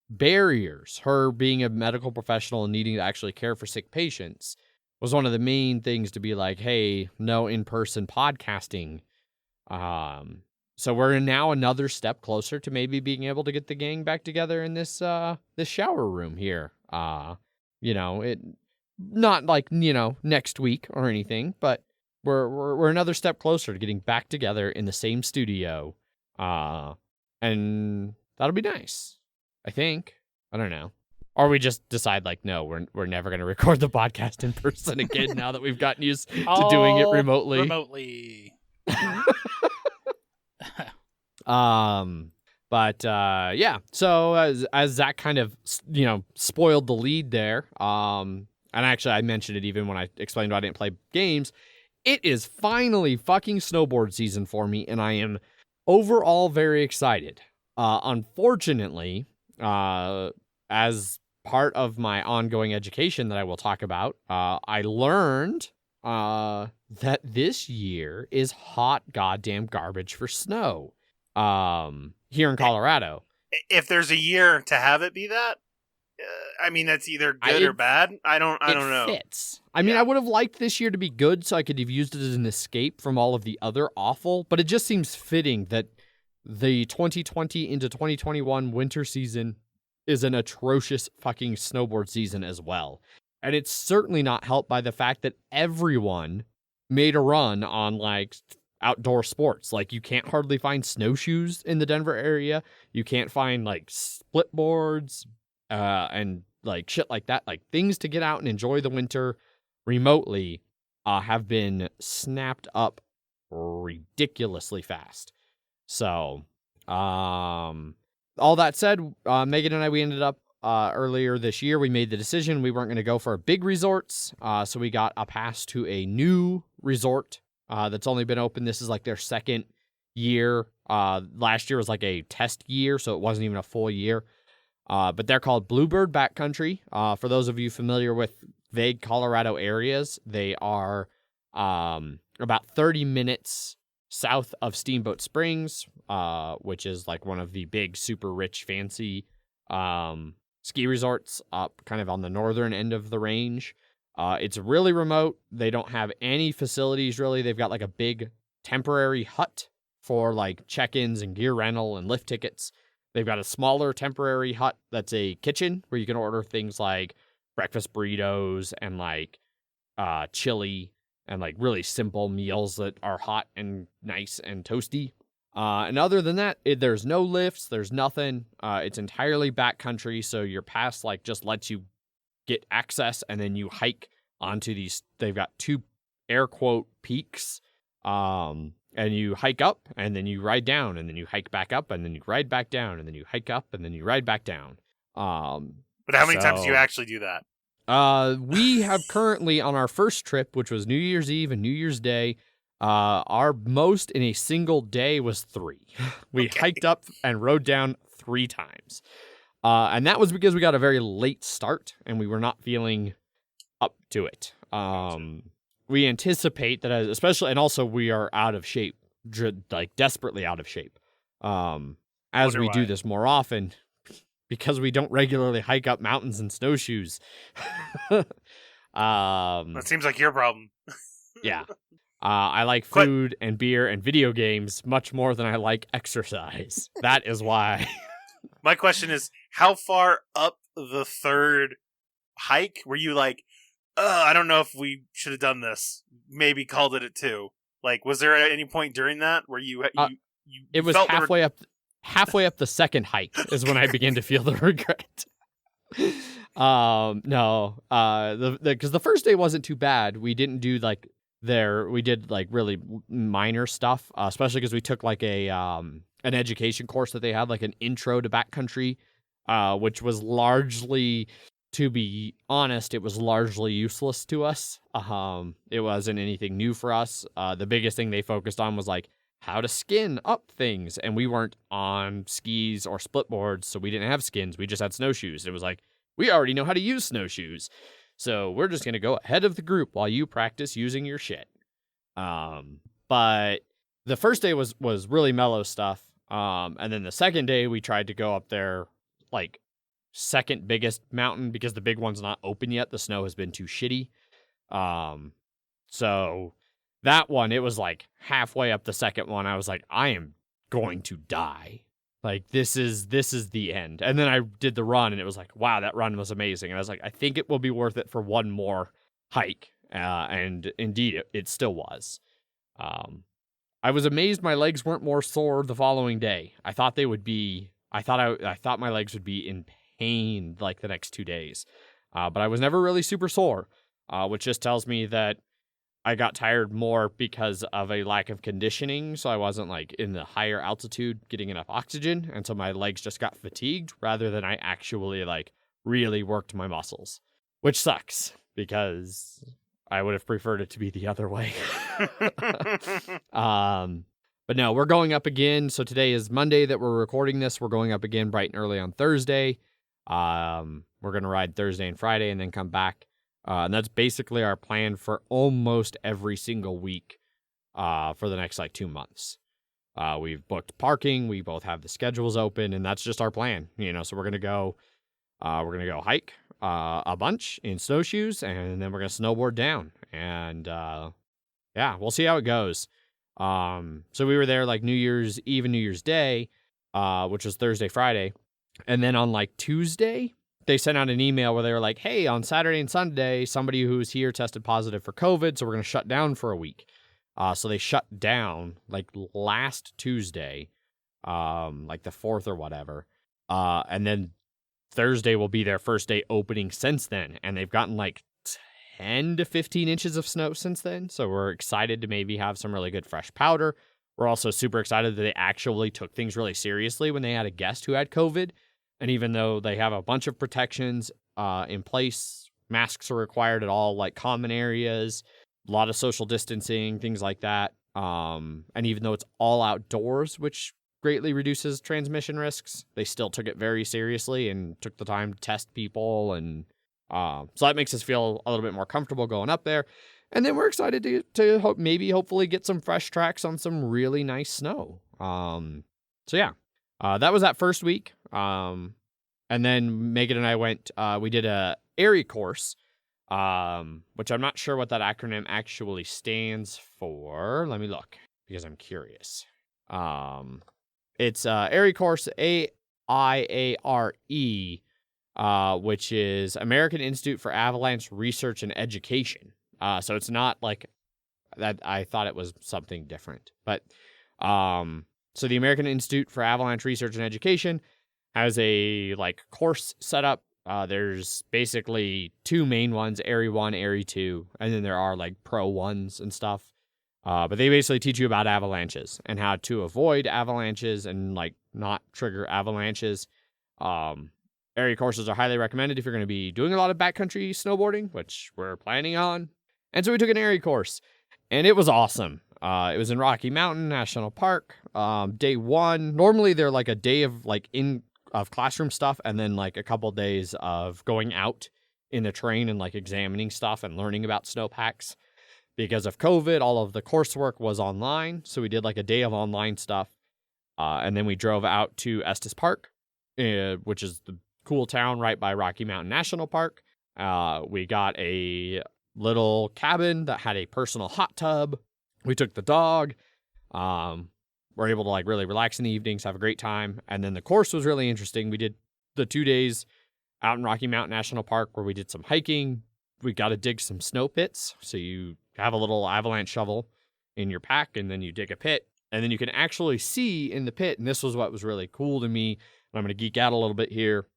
barriers. Her being a medical professional and needing to actually care for sick patients was one of the main things to be like, hey, no in-person podcasting. So we're now another step closer to maybe being able to get the gang back together in this shower room here. It not like, next week or anything, but we're another step closer to getting back together in the same studio. and that'll be nice. I think. I don't know. Or we just decide like, no, we're never going to record the podcast in person again now that we've gotten used to doing it remotely. But yeah. So as Zach kind of spoiled the lead there. And actually I mentioned it even when I explained why I didn't play games. It is finally fucking snowboard season for me, and I am overall very excited. Unfortunately, as part of my ongoing education that I will talk about, I learned that this year is hot goddamn garbage for snow here in Colorado.
If there's a year to have it be that, I mean, that's either good or bad. I don't know.
It fits. I mean, I would have liked this year to be good so I could have used it as an escape from all of the other awful, but it just seems fitting that the 2020 into 2021 winter season is an atrocious fucking snowboard season as well. And it's certainly not helped by the fact that everyone made a run on like outdoor sports. Like you can't hardly find snowshoes in the Denver area. You can't find like split boards and like shit like that. Like things to get out and enjoy the winter remotely have been snapped up ridiculously fast. So, all that said, Megan and I, we ended up earlier this year, we made the decision we weren't going to go for big resorts. So we got a pass to a new resort that's only been open. This is like their second year. Last year was like a test year, so it wasn't even a full year. But they're called Bluebird Backcountry. For those of you familiar with vague Colorado areas, they are about 30 minutes south of Steamboat Springs, which is like one of the big, super rich, fancy ski resorts up kind of on the northern end of the range. It's really remote. They don't have any facilities, really. They've got like a big temporary hut for like check-ins and gear rental and lift tickets. They've got a smaller temporary hut that's a kitchen where you can order things like breakfast burritos and like chili and like really simple meals that are hot and nice and toasty. And other than that, there's no lifts, there's nothing. It's entirely backcountry, so your pass like just lets you get access, and then you hike onto these. They've got two air quote peaks, and you hike up, and then you ride down, and then you hike back up, and then you ride back down, and then you hike up, and then you ride back down.
But how many times do you actually do that?
We have currently on our first trip, which was New Year's Eve and New Year's Day, our most in a single day was 3. We hiked up and rode down 3 times. And that was because we got a very late start and we were not feeling up to it. We anticipate that especially, and also we are out of shape, like desperately out of shape. As we do this more often, because we don't regularly hike up mountains in snowshoes.
That seems like your problem.
Yeah. I like food and beer and video games much more than I like exercise. That is why.
My question is, how far up the third hike were you like, I don't know if we should have done this. Maybe called it at 2. Like, was there at any point during that where you
it was halfway up. Halfway up the second hike is when I began to feel the regret. No, because the first day wasn't too bad. We didn't do we did like really minor stuff, especially because we took like an education course that they had, like an intro to backcountry, which was largely, to be honest, it was largely useless to us. It wasn't anything new for us. The biggest thing they focused on was like how to skin up things, and we weren't on skis or split boards, so we didn't have skins. We just had snowshoes. It was like, we already know how to use snowshoes, so we're just gonna go ahead of the group while you practice using your shit. But the first day was really mellow stuff, and then the second day we tried to go up there like second biggest mountain because the big one's not open yet. The snow has been too shitty. So that one, it was like halfway up the second one, I was like, I am going to die. Like, this is the end. And then I did the run, and it was like, wow, that run was amazing. And I was like, I think it will be worth it for one more hike. And indeed, it still was. I was amazed my legs weren't more sore the following day. I thought they would be. I thought my legs would be in pain like the next 2 days, but I was never really super sore, which just tells me that I got tired more because of a lack of conditioning. So I wasn't like in the higher altitude getting enough oxygen, and so my legs just got fatigued rather than I actually like really worked my muscles, which sucks because I would have preferred it to be the other way. But no, we're going up again. So today is Monday that we're recording this. We're going up again bright and early on Thursday. We're going to ride Thursday and Friday and then come back. And that's basically our plan for almost every single week for the next like 2 months. We've booked parking. We both have the schedules open, and that's just our plan. So we're going to go hike a bunch in snowshoes, and then we're going to snowboard down. And yeah, we'll see how it goes. So we were there like New Year's Eve and New Year's Day, which was Thursday, Friday. And then on like Tuesday, they sent out an email where they were like, hey, on Saturday and Sunday, somebody who's here tested positive for COVID, so we're going to shut down for a week. So they shut down like last Tuesday, like the 4th or whatever. And then Thursday will be their first day opening since then. And they've gotten like 10 to 15 inches of snow since then. So we're excited to maybe have some really good fresh powder. We're also super excited that they actually took things really seriously when they had a guest who had COVID. And even though they have a bunch of protections in place, masks are required at all like common areas, a lot of social distancing, things like that. And even though it's all outdoors, which greatly reduces transmission risks, they still took it very seriously and took the time to test people. And so that makes us feel a little bit more comfortable going up there. And then we're excited to hopefully get some fresh tracks on some really nice snow. So yeah, that was that first week. And then Megan and I went, we did a AIRI course, which I'm not sure what that acronym actually stands for. Let me look because I'm curious. It's AIRI course, AIARE, which is American Institute for Avalanche Research and Education. So it's not like that. I thought it was something different, but so the American Institute for Avalanche Research and Education has a like course set up. There's basically 2 main ones, AIRI 1, AIRI 2, and then there are like pro ones and stuff. But they basically teach you about avalanches and how to avoid avalanches and like not trigger avalanches. AIRI courses are highly recommended if you're going to be doing a lot of backcountry snowboarding, which we're planning on. And so we took an AIRI course, and it was awesome. It was in Rocky Mountain National Park. Day 1, normally they're like a day of like of classroom stuff, and then like a couple days of going out in the terrain and like examining stuff and learning about snowpacks. Because of COVID, all of the coursework was online, so we did like a day of online stuff, and then we drove out to Estes Park, which is the cool town right by Rocky Mountain National Park. We got a little cabin that had a personal hot tub. We took the dog. We're able to like really relax in the evenings, have a great time. And then the course was really interesting. We did the 2 days out in Rocky Mountain National Park where we did some hiking. We got to dig some snow pits. So you have a little avalanche shovel in your pack, and then you dig a pit, and then you can actually see in the pit. And this was what was really cool to me. I'm going to geek out a little bit here.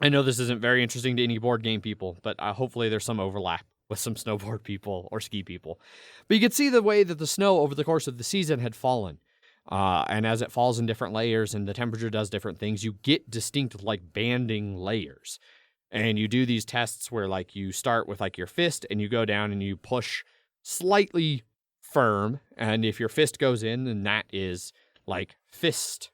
I know this isn't very interesting to any board game people, but hopefully there's some overlap with some snowboard people or ski people. But you could see the way that the snow over the course of the season had fallen. And as it falls in different layers and the temperature does different things, you get distinct like banding layers. And you do these tests where like you start with like your fist and you go down and you push slightly firm. And if your fist goes in, then that is like fist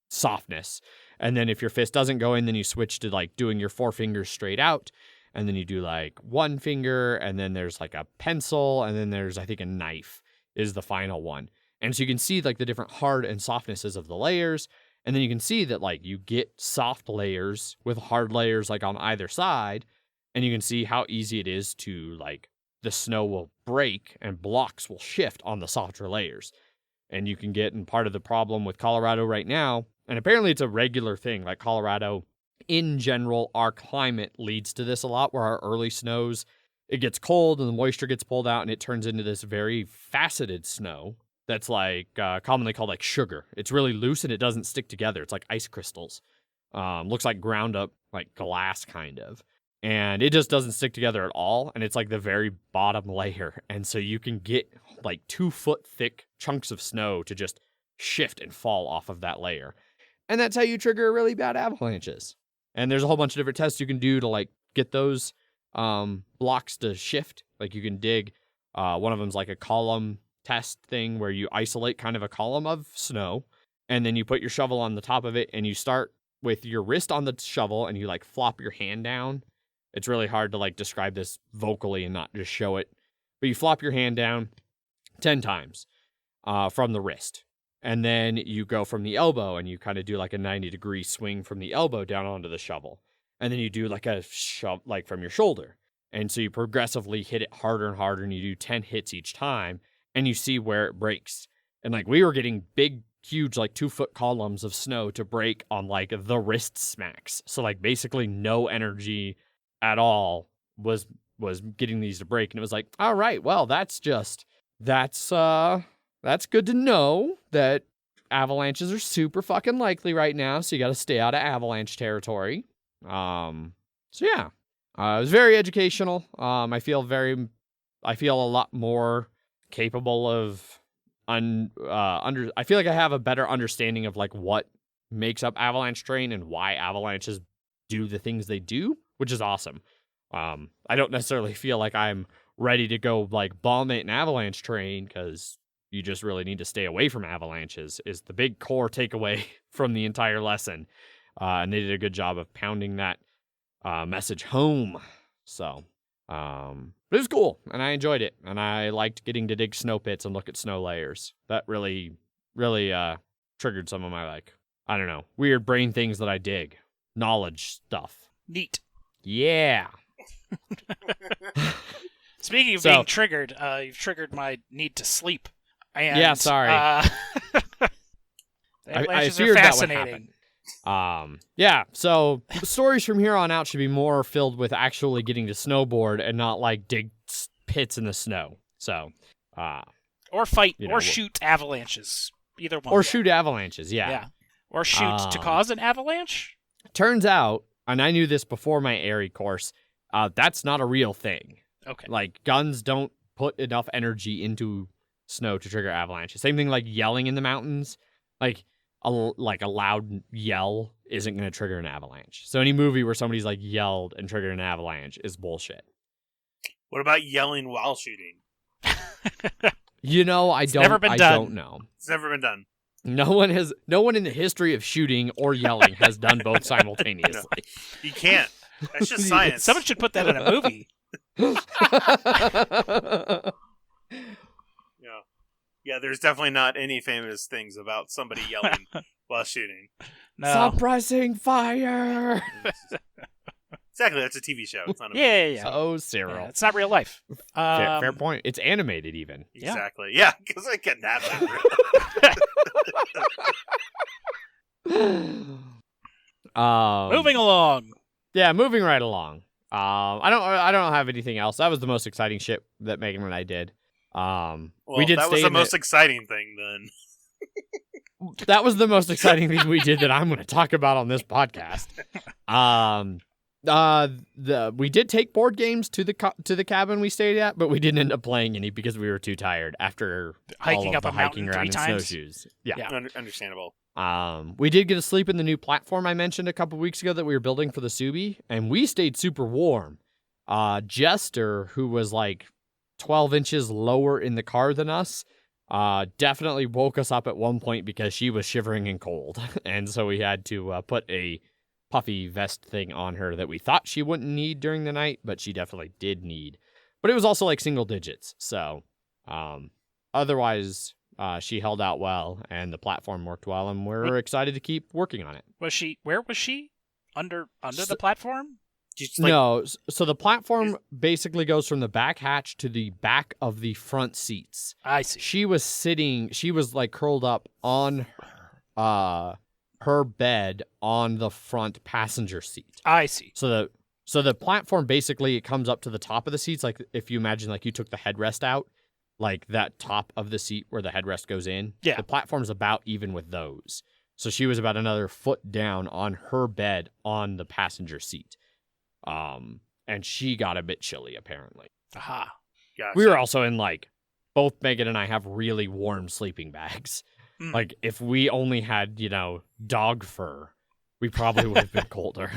softness. And then if your fist doesn't go in, then you switch to like doing your 4 fingers straight out. And then you do like 1 finger, and then there's like a pencil, and then there's, I think, a knife is the final one. And so you can see like the different hard and softnesses of the layers. And then you can see that like you get soft layers with hard layers like on either side. And you can see how easy it is to like the snow will break and blocks will shift on the softer layers. And you can get in part of the problem with Colorado right now. And apparently it's a regular thing. Like Colorado, in general, our climate leads to this a lot, where our early snows, it gets cold and the moisture gets pulled out and it turns into this very faceted snow. that's like commonly called like sugar. It's really loose and it doesn't stick together. It's like ice crystals. Looks like ground up like glass kind of. And it just doesn't stick together at all. And it's like the very bottom layer. And so you can get like 2-foot thick chunks of snow to just shift and fall off of that layer. And that's how you trigger really bad avalanches. And there's a whole bunch of different tests you can do to like get those blocks to shift. Like you can dig. One of them's like a column test thing where you isolate kind of a column of snow. And then you put your shovel on the top of it and you start with your wrist on the shovel and you like flop your hand down. It's really hard to like describe this vocally and not just show it. But you flop your hand down 10 times from the wrist. And then you go from the elbow and you kind of do like a 90-degree swing from the elbow down onto the shovel. And then you do like a shove like from your shoulder. And so you progressively hit it harder and harder and you do 10 hits each time and you see where it breaks. And like we were getting big, huge like 2-foot columns of snow to break on like the wrist smacks. So like basically no energy at all was getting these to break. And it was like, all right, well, that's good to know that avalanches are super fucking likely right now. So you got to stay out of avalanche territory. So yeah, it was very educational. I feel a lot more capable of I feel like I have a better understanding of like what makes up avalanche terrain and why avalanches do the things they do, which is awesome. I don't necessarily feel like I'm ready to go like bomb it in avalanche terrain because you just really need to stay away from avalanches is the big core takeaway from the entire lesson. And they did a good job of pounding that message home. So, but it was cool and I enjoyed it. And I liked getting to dig snow pits and look at snow layers. That really, really triggered some of my like, I don't know, weird brain things that I dig. Knowledge stuff.
Neat.
Yeah.
Speaking of being triggered, you've triggered my need to sleep. And,
yeah, sorry.
Avalanches
I
are fascinating.
Yeah, so the stories from here on out should be more filled with actually getting to snowboard and not like dig pits in the snow. So,
or fight or shoot avalanches. Either one.
Or shoot avalanches, yeah.
Yeah. Or shoot to cause an avalanche?
Turns out, and I knew this before my ARI course, that's not a real thing.
Okay.
Like, guns don't put enough energy into snow to trigger avalanches. Same thing like yelling in the mountains. Like a loud yell isn't going to trigger an avalanche. So any movie where somebody's like yelled and triggered an avalanche is bullshit.
What about yelling while shooting?
You know, I don't know.
It's never been done.
No one in the history of shooting or yelling has done both simultaneously.
No, you can't. That's just science.
Someone should put that in a movie.
Yeah, there's definitely not any famous things about somebody yelling while shooting.
No.
Suppressing fire!
Exactly, that's a TV show. It's not a
movie. Yeah.
Oh, Cyril.
Yeah, it's not real life.
Fair point. It's animated even.
Exactly. Yeah, because I can nap
moving along.
Yeah, moving right along. I don't have anything else. That was the most exciting shit that Megan and I did.
Well, that was the most exciting thing then.
That was the most exciting thing we did that I'm going to talk about on this podcast. We did take board games to the cabin we stayed at, but we didn't end up playing any because we were too tired after
hiking up a
hiking
mountain
around
3
in
times.
snowshoes. Yeah.
Understandable.
We did get to sleep in the new platform I mentioned a couple weeks ago that we were building for the Subi, and we stayed super warm. Jester, who was like 12 inches lower in the car than us, definitely woke us up at one point because she was shivering and cold. And so we had to put a puffy vest thing on her that we thought she wouldn't need during the night, but she definitely did need. But it was also like single digits. So otherwise, she held out well and the platform worked well, and we're excited to keep working on it.
Where was she? Under the platform?
No, so the platform basically goes from the back hatch to the back of the front seats.
I see.
She was like curled up on her bed on the front passenger seat.
I see.
So the platform basically, it comes up to the top of the seats, like if you imagine like you took the headrest out like that top of the seat where the headrest goes in.
Yeah.
The platform's about even with those. So she was about another foot down on her bed on the passenger seat. And she got a bit chilly, apparently.
Aha.
Gotcha.
We were also in, like, both Megan and I have really warm sleeping bags.
Mm.
Like, if we only had, dog fur, we probably would have been colder.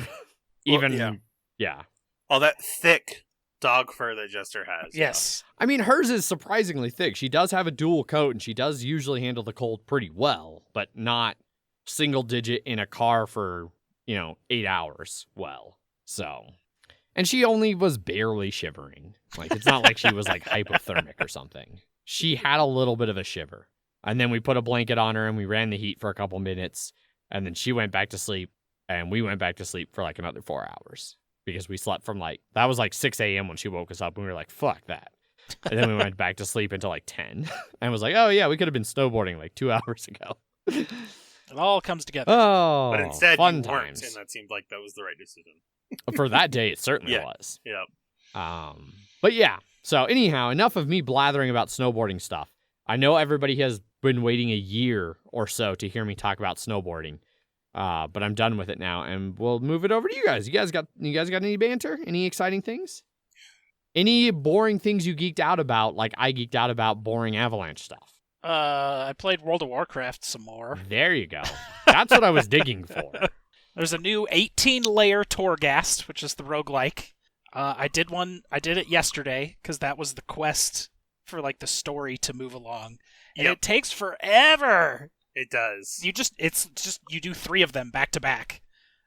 Well,
yeah.
All that thick dog fur that Jester has.
Yes.
I mean, hers is surprisingly thick. She does have a dual coat, and she does usually handle the cold pretty well, but not single digit in a car for, 8 hours well. So, and she only was barely shivering. Like, it's not like she was, like, hypothermic or something. She had a little bit of a shiver. And then we put a blanket on her, and we ran the heat for a couple minutes, and then she went back to sleep, and we went back to sleep for, like, another 4 hours. Because we slept from, like, that was, like, 6 a.m. when she woke us up, and we were like, fuck that. And then we went back to sleep until, like, 10. And was like, oh, yeah, we could have been snowboarding, like, 2 hours ago.
It all comes together.
Oh,
But instead,
fun
you
times.
weren't, and that seemed like that was the right decision.
For that day, it certainly
Yeah.
was.
Yep.
But yeah, so anyhow, enough of me blathering about snowboarding stuff. I know everybody has been waiting a year or so to hear me talk about snowboarding, but I'm done with it now, and we'll move it over to you guys. You guys got any banter? Any exciting things? Any boring things you geeked out about, like I geeked out about boring Avalanche stuff?
I played World of Warcraft some more.
There you go. That's what I was digging for.
There's a new 18-layer Torghast, which is the roguelike. I did it yesterday, because that was the quest for, like, the story to move along. And It takes forever!
It does.
You do 3 of them back to back.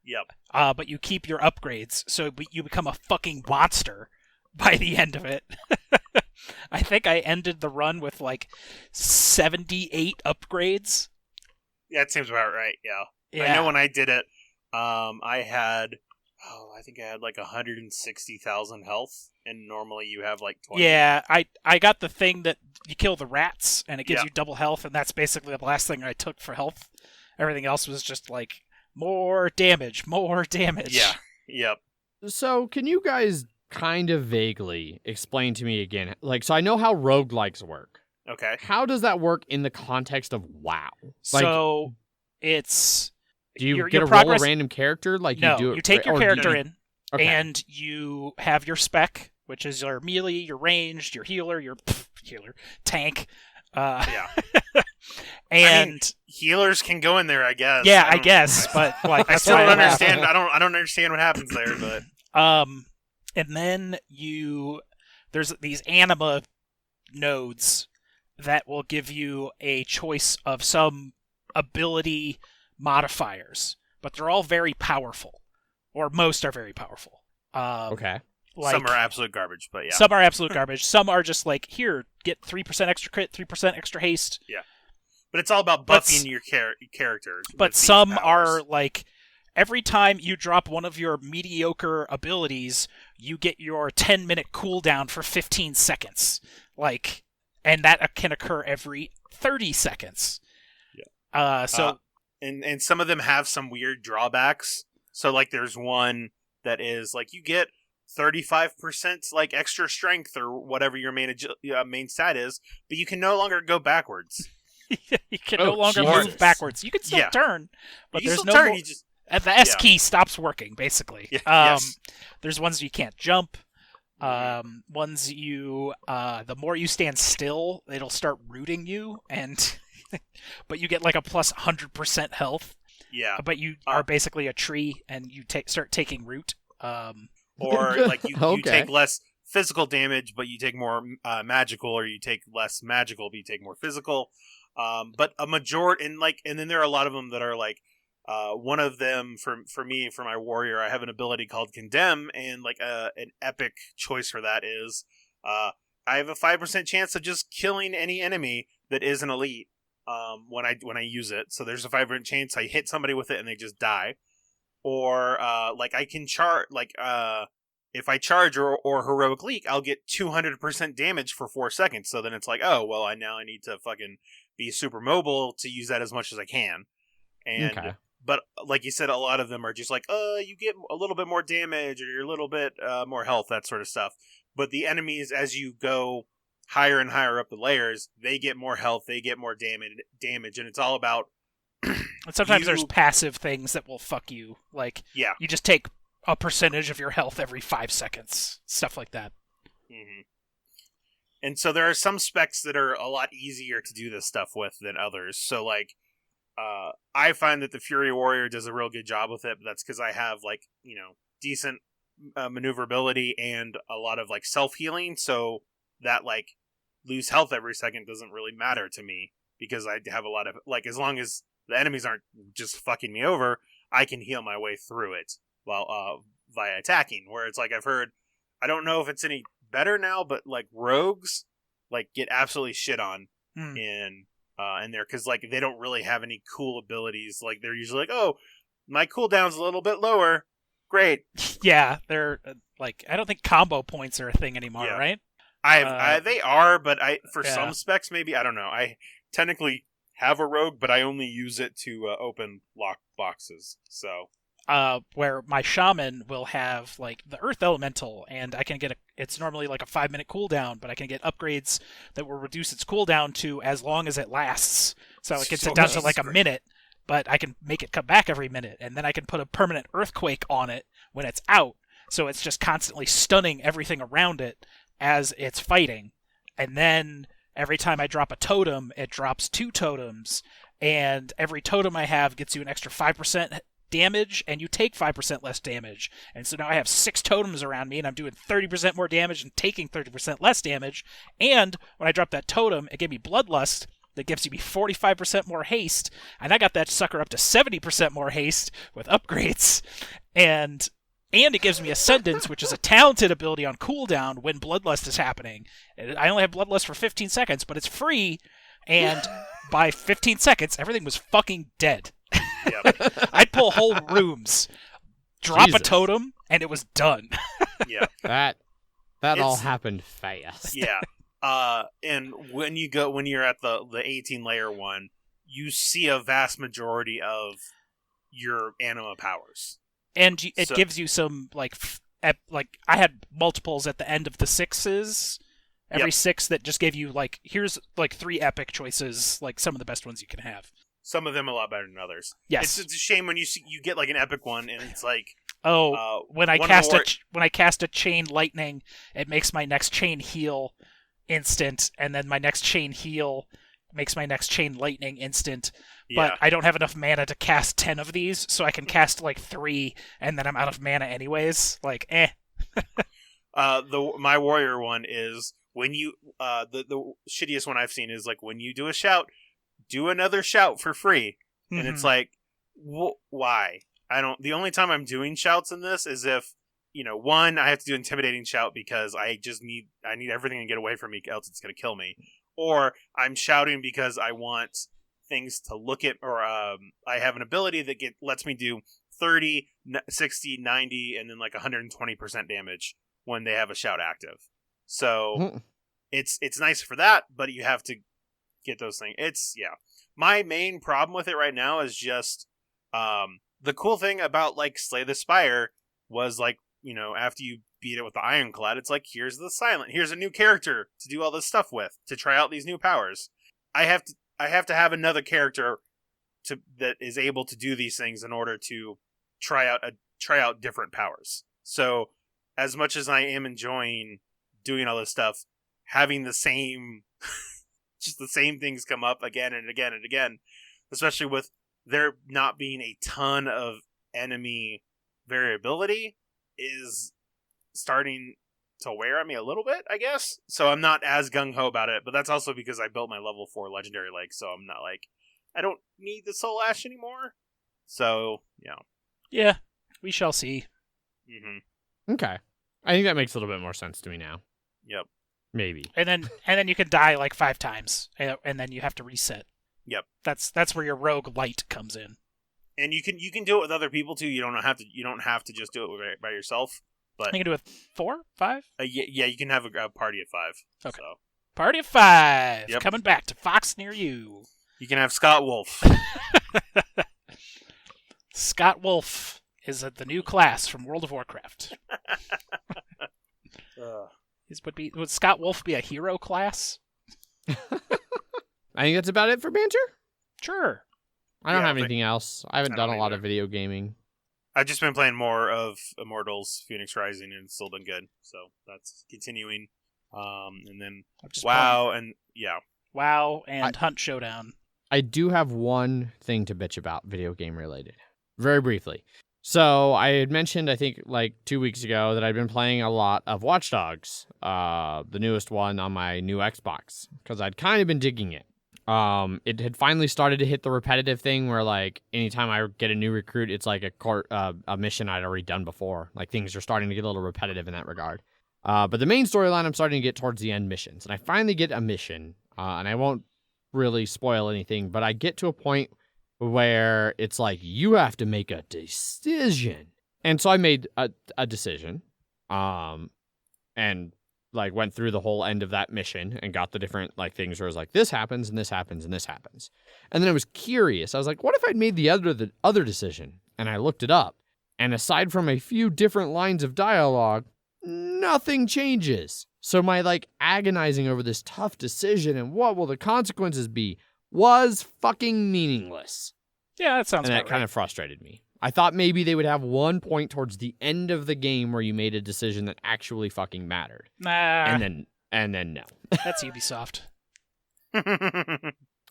Yep.
But you keep your upgrades, so you become a fucking monster by the end of it. I think I ended the run with, like, 78 upgrades.
Yeah, it seems about right, yeah.
Yeah.
I know when I did it, I think I had like 160,000 health, and normally you have like 20.
Yeah, I got the thing that you kill the rats, and it gives
Yeah.
you double health, and that's basically the last thing I took for health. Everything else was just like, more damage.
Yeah, yep.
So can you guys kind of vaguely explain to me again, like, so I know how roguelikes work.
Okay.
How does that work in the context of WoW? Like,
So, it's...
do you
your
get a
progress...
roll a random character? Like
No,
you do it,
you take your
or do
character
you-
in,
Okay.
and you have your spec, which is your melee, your ranged, your healer, tank.
Yeah.
And
Healers can go in there, I guess.
yeah,
I
I
don't-
guess, but like
I
that's
still
why
don't
I laughed.
understand. I don't understand what happens there, but
And then there's these anima nodes that will give you a choice of some ability modifiers, but they're all very powerful, or most are very powerful.
Okay.
Like,
some are absolute garbage. But yeah,
some are absolute garbage. Some are just like, here, get 3% extra crit, 3% extra haste.
but it's all about
But
buffing your characters.
But
with these
some
powers.
are like, every time you drop one of your mediocre abilities, you get your 10-minute cooldown for 15 seconds. Like, and that can occur every 30 seconds.
Yeah.
So
And some of them have some weird drawbacks. So like, there's one that is like, you get 35% like extra strength or whatever your main stat is, but you can no longer go backwards.
you can no
Oh,
longer
Jesus.
move backwards. You can still
Yeah.
turn, but
You
there's
can
no
still turn.
more...
You just
The S
Yeah.
key stops working, basically.
Yeah, yes.
There's ones you can't jump. Ones you, the more you stand still, it'll start rooting you, and but you get like a plus 100% health.
yeah.
But you are basically a tree, and you start taking root.
Or like you
Okay.
take less physical damage, but you take more magical, or you take less magical, but you take more physical. But a majority, and then there are a lot of them that are like, one of them for me, for my warrior, I have an ability called Condemn, and like an epic choice for that is, I have a 5% chance of just killing any enemy that is an elite when I use it. So there's a 5% chance I hit somebody with it and they just die. Or like I can charge, like if I charge or heroic leak, I'll get 200% damage for 4 seconds. So then it's like, oh well, I need to fucking be super mobile to use that as much as I can. And
Okay.
but like you said, a lot of them are just like, you get a little bit more damage or you're a little bit more health, that sort of stuff. But the enemies, as you go higher and higher up the layers, they get more health, they get more damage, and it's all about.
And sometimes there's passive things that will fuck you. Like, you just take a percentage of your health every 5 seconds. Stuff like that.
Mm-hmm. And so there are some specs that are a lot easier to do this stuff with than others. So, like, I find that the Fury Warrior does a real good job with it, but that's because I have, like, decent maneuverability and a lot of, like, self-healing, so that, like, lose health every second doesn't really matter to me, because I have a lot of, like, as long as the enemies aren't just fucking me over, I can heal my way through it while via attacking. Where it's like, I've heard, I don't know if it's any better now, but like rogues like get absolutely shit on in there, because like they don't really have any cool abilities. Like they're usually like, oh, my cooldown's a little bit lower. Great.
Yeah, they're like, I don't think combo points are a thing anymore, right?
They are, but for some specs maybe, I don't know. I technically have a rogue, but I only use it to open lock boxes. So,
where my shaman will have like the earth elemental, and I can get it's normally like a 5-minute cooldown, but I can get upgrades that will reduce its cooldown to as long as it lasts. So it gets it down to like a minute, but I can make it come back every minute, and then I can put a permanent earthquake on it when it's out. So it's just constantly stunning everything around it as it's fighting. And then every time I drop a totem, it drops 2 totems, and every totem I have gets you an extra 5% damage, and you take 5% less damage. And so now I have 6 totems around me, and I'm doing 30% more damage and taking 30% less damage. And when I drop that totem, it gave me Bloodlust that gives me 45% more haste, and I got that sucker up to 70% more haste with upgrades. And it gives me Ascendance, which is a talented ability on cooldown when Bloodlust is happening. I only have Bloodlust for 15 seconds, but it's free, and by 15 seconds, everything was fucking dead.
Yep.
I'd pull whole rooms, drop a totem, and it was done.
Yeah.
That all happened fast.
Yeah. And when you're at the 18 layer one, you see a vast majority of your anima powers.
And it gives you some, like I had multiples at the end of the 6s. Every 6 that just gave you, like, here's, like, 3 epic choices, like, some of the best ones you can have.
Some of them a lot better than others.
Yes.
It's a shame when you get, like, an epic one, and it's like...
when I cast a chain lightning, it makes my next chain heal instant, and then my next chain heal makes my next chain lightning instant. But I don't have enough mana to cast 10 of these, so I can cast like 3, and then I'm out of mana anyways. Like,
my warrior one is when you the shittiest one I've seen is like when you do a shout, do another shout for free, and it's like, why? I don't. The only time I'm doing shouts in this is if one, I have to do intimidating shout because I need everything to get away from me, else it's gonna kill me, or I'm shouting because I want things to look at, or I have an ability that lets me do 30, 60, 90, and then like 120% damage when they have a shout active. So it's nice for that, but you have to get those things. My main problem with it right now is just the cool thing about like Slay the Spire was like, after you beat it with the Ironclad, it's like, here's a new character to do all this stuff with, to try out these new powers. I have to have another character that is able to do these things in order to try out different powers. So as much as I am enjoying doing all this stuff, having the same just the same things come up again and again and again, especially with there not being a ton of enemy variability, is starting to wear on me a little bit, I guess. So I'm not as gung-ho about it, but that's also because I built my level 4 legendary leg, so I'm not like, I don't need the Soul Ash anymore. So,
Yeah, we shall see.
Mm-hmm.
Okay. I think that makes a little bit more sense to me now.
Yep.
Maybe.
And then you can die like 5 times, and then you have to reset.
Yep.
That's where your rogue light comes in.
And you can do it with other people too. You don't have to just do it by yourself. But
you can do it 4, 5.
Yeah, you can have a party of 5.
Okay.
So.
Party of 5
Yep.
coming back to Fox near you.
You can have Scott Wolf.
Scott Wolf is the new class from World of Warcraft. Would Scott Wolf be a hero class?
I think that's about it for banter.
Sure.
I don't have anything else. I haven't
I
done
don't
a lot
either.
of video gaming.
I've just been playing more of Immortals, Phoenix Rising, and it's still been good. So that's continuing. And then WoW, and
WoW and Hunt Showdown.
I do have one thing to bitch about video game related. Very briefly. So I had mentioned, I think like 2 weeks ago, that I'd been playing a lot of Watch Dogs, the newest one on my new Xbox, because I'd kind of been digging it. It had finally started to hit the repetitive thing where like anytime I get a new recruit, it's like a mission I'd already done before. Like things are starting to get a little repetitive in that regard. But the main storyline, I'm starting to get towards the end missions, and I finally get a mission, and I won't really spoil anything, but I get to a point where it's like you have to make a decision, and so I made a decision, and like went through the whole end of that mission and got the different like things where it was like this happens and this happens and this happens, and then I was curious. I was like, what if I'd made the other decision? And I looked it up, and aside from a few different lines of dialogue, nothing changes. So my like agonizing over this tough decision and what will the consequences be was fucking meaningless.
Yeah, that sounds
and
about
that kind of frustrated me. I thought maybe they would have one point towards the end of the game where you made a decision that actually fucking mattered.
Nah.
And then no.
That's Ubisoft.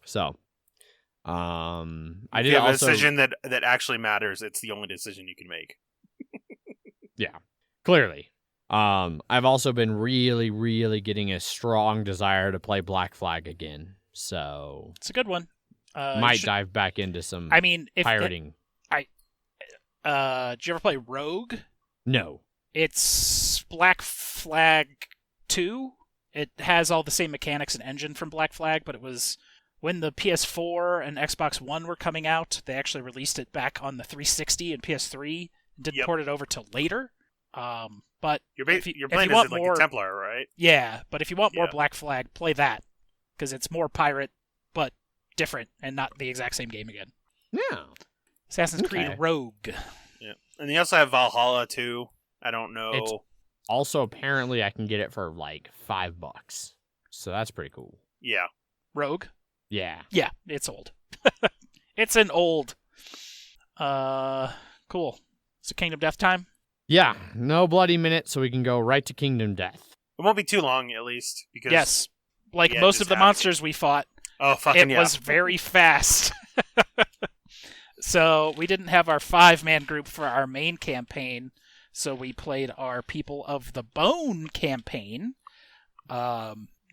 So, I
if
did
you have
also
a decision that actually matters. It's the only decision you can make.
Yeah, clearly. I've also been really, really getting a strong desire to play Black Flag again. So
It's a good one.
might dive back into some
if
pirating.
Did you ever play Rogue?
No.
It's Black Flag 2. It has all the same mechanics and engine from Black Flag, but it was when the PS4 and Xbox One were coming out, they actually released it back on the 360 and PS3 and didn't port it over till later. But
you're playing as like a Templar, right?
Yeah, but if you want more Black Flag, play that, because it's more pirate, but different and not the exact same game again.
Yeah.
Assassin's Creed Rogue.
Yeah, and they also have Valhalla too. I don't know.
It's also apparently I can get it for like $5, so that's pretty cool.
Yeah.
Rogue.
Yeah.
Yeah, it's old. It's an old. Cool. So Kingdom Death time.
Yeah, no bloody minute, so we can go right to Kingdom Death.
It won't be too long, at least, because
yes, like most of the monsters we fought.
Oh, fucking
it was very fast. So we didn't have our 5-man group for our main campaign, so we played our People of the Bone campaign,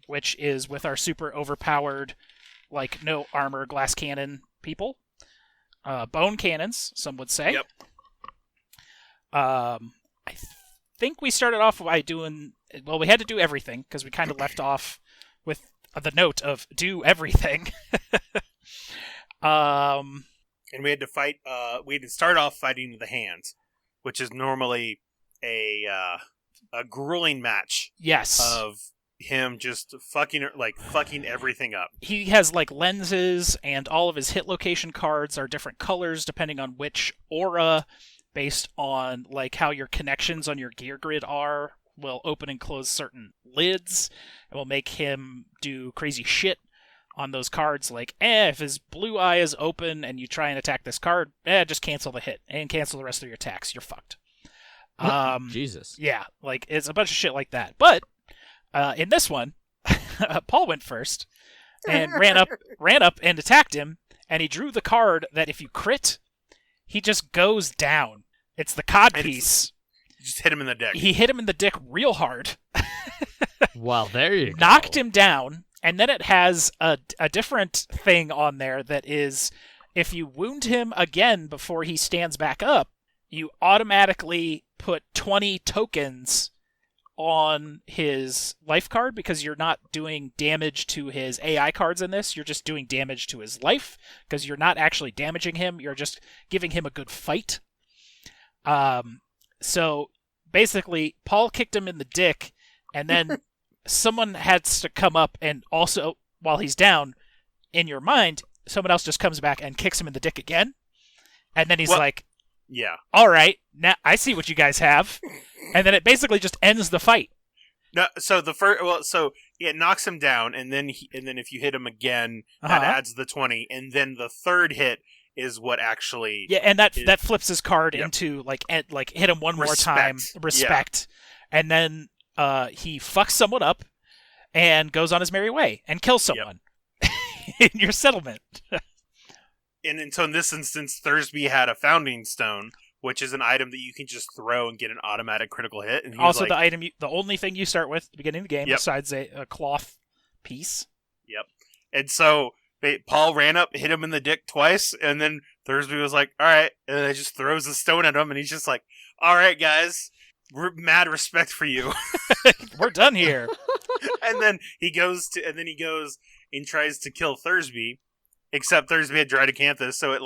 which is with our super overpowered, like no armor, glass cannon people. Bone cannons, some would say.
Yep.
I think we started off by doing... Well, we had to do everything, because we kind of left off with the note of do everything.
And we had to fight. We had to start off fighting the hands, which is normally a grueling match.
Yes.
Of him just fucking everything up.
He has like lenses, and all of his hit location cards are different colors depending on which aura, based on like how your connections on your gear grid are, will open and close certain lids. It will make him do crazy shit on those cards, like, if his blue eye is open and you try and attack this card, just cancel the hit and cancel the rest of your attacks. You're fucked.
Jesus.
Yeah, like, it's a bunch of shit like that. But in this one, Paul went first and ran up and attacked him, and he drew the card that if you crit, he just goes down. It's the cod piece.
You just hit him in the dick.
He hit him in the dick real hard.
Well, there you go.
Knocked him down. And then it has a different thing on there that is, if you wound him again before he stands back up, you automatically put 20 tokens on his life card, because you're not doing damage to his AI cards in this. You're just doing damage to his life, because you're not actually damaging him. You're just giving him a good fight. So basically, Paul kicked him in the dick, and then... someone has to come up and also, while he's down, in your mind, someone else just comes back and kicks him in the dick again. And then he's like,
yeah,
all right, now I see what you guys have. And then it basically just ends the fight.
No, so the first, it knocks him down, and then if you hit him again, that adds the 20, and then the third hit is what actually
and that flips his card into like hit him one more time, respect, and then he fucks someone up and goes on his merry way and kills someone in your settlement.
And so in this instance, Thursby had a founding stone, which is an item that you can just throw and get an automatic critical hit. And
also, the only thing you start with at the beginning of the game, besides a cloth piece.
Yep. And so Paul ran up, hit him in the dick twice, and then Thursby was like, all right. And then he just throws a stone at him, and he's just like, all right, guys, mad respect for you.
We're done here.
And then he goes and tries to kill Thursby, except Thursby had Dridecanthus, so it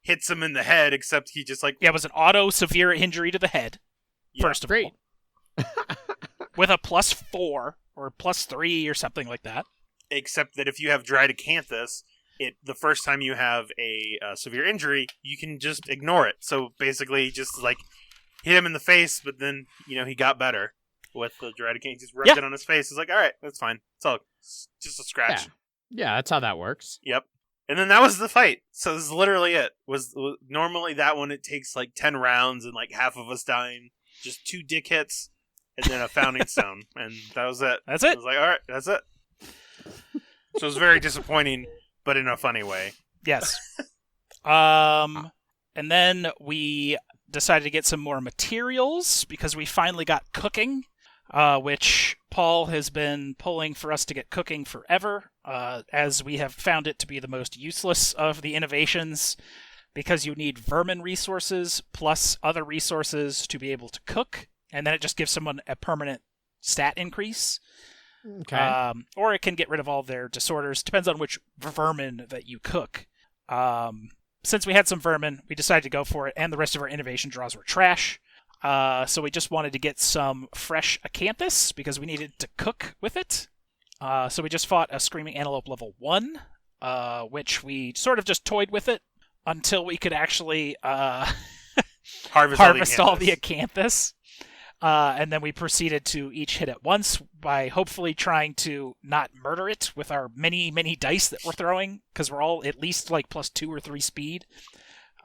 hits him in the head, except he just it
was an auto severe injury to the head. First of all, with a +4 or +3 or something like that.
Except that if you have Dridecanthus, the first time you have a severe injury, you can just ignore it. So basically, just hit him in the face, but then he got better with the Dridecanthus. Just rubbed it on his face. It's like, all right, that's fine. It's just a scratch.
Yeah, that's how that works.
Yep. And then that was the fight. So this is literally it. Was normally that one it takes 10 rounds and half of us dying, just 2 dick hits, and then a founding stone, and that was it.
That's it.
I was like, all right, that's it. So it was very disappointing, but in a funny way.
Yes. And then we decided to get some more materials because we finally got cooking, which Paul has been pulling for us to get cooking forever, as we have found it to be the most useless of the innovations, because you need vermin resources plus other resources to be able to cook, and then it just gives someone a permanent stat increase.
Okay.
Or it can get rid of all their disorders. Depends on which vermin that you cook. Since we had some vermin, we decided to go for it, and the rest of our innovation draws were trash. So we just wanted to get some fresh acanthus because we needed to cook with it. So we just fought a Screaming Antelope level 1, which we sort of just toyed with it until we could actually harvest all the acanthus. And then we proceeded to each hit at once by hopefully trying to not murder it with our many, many dice that we're throwing, because we're all at least +2 or 3 speed.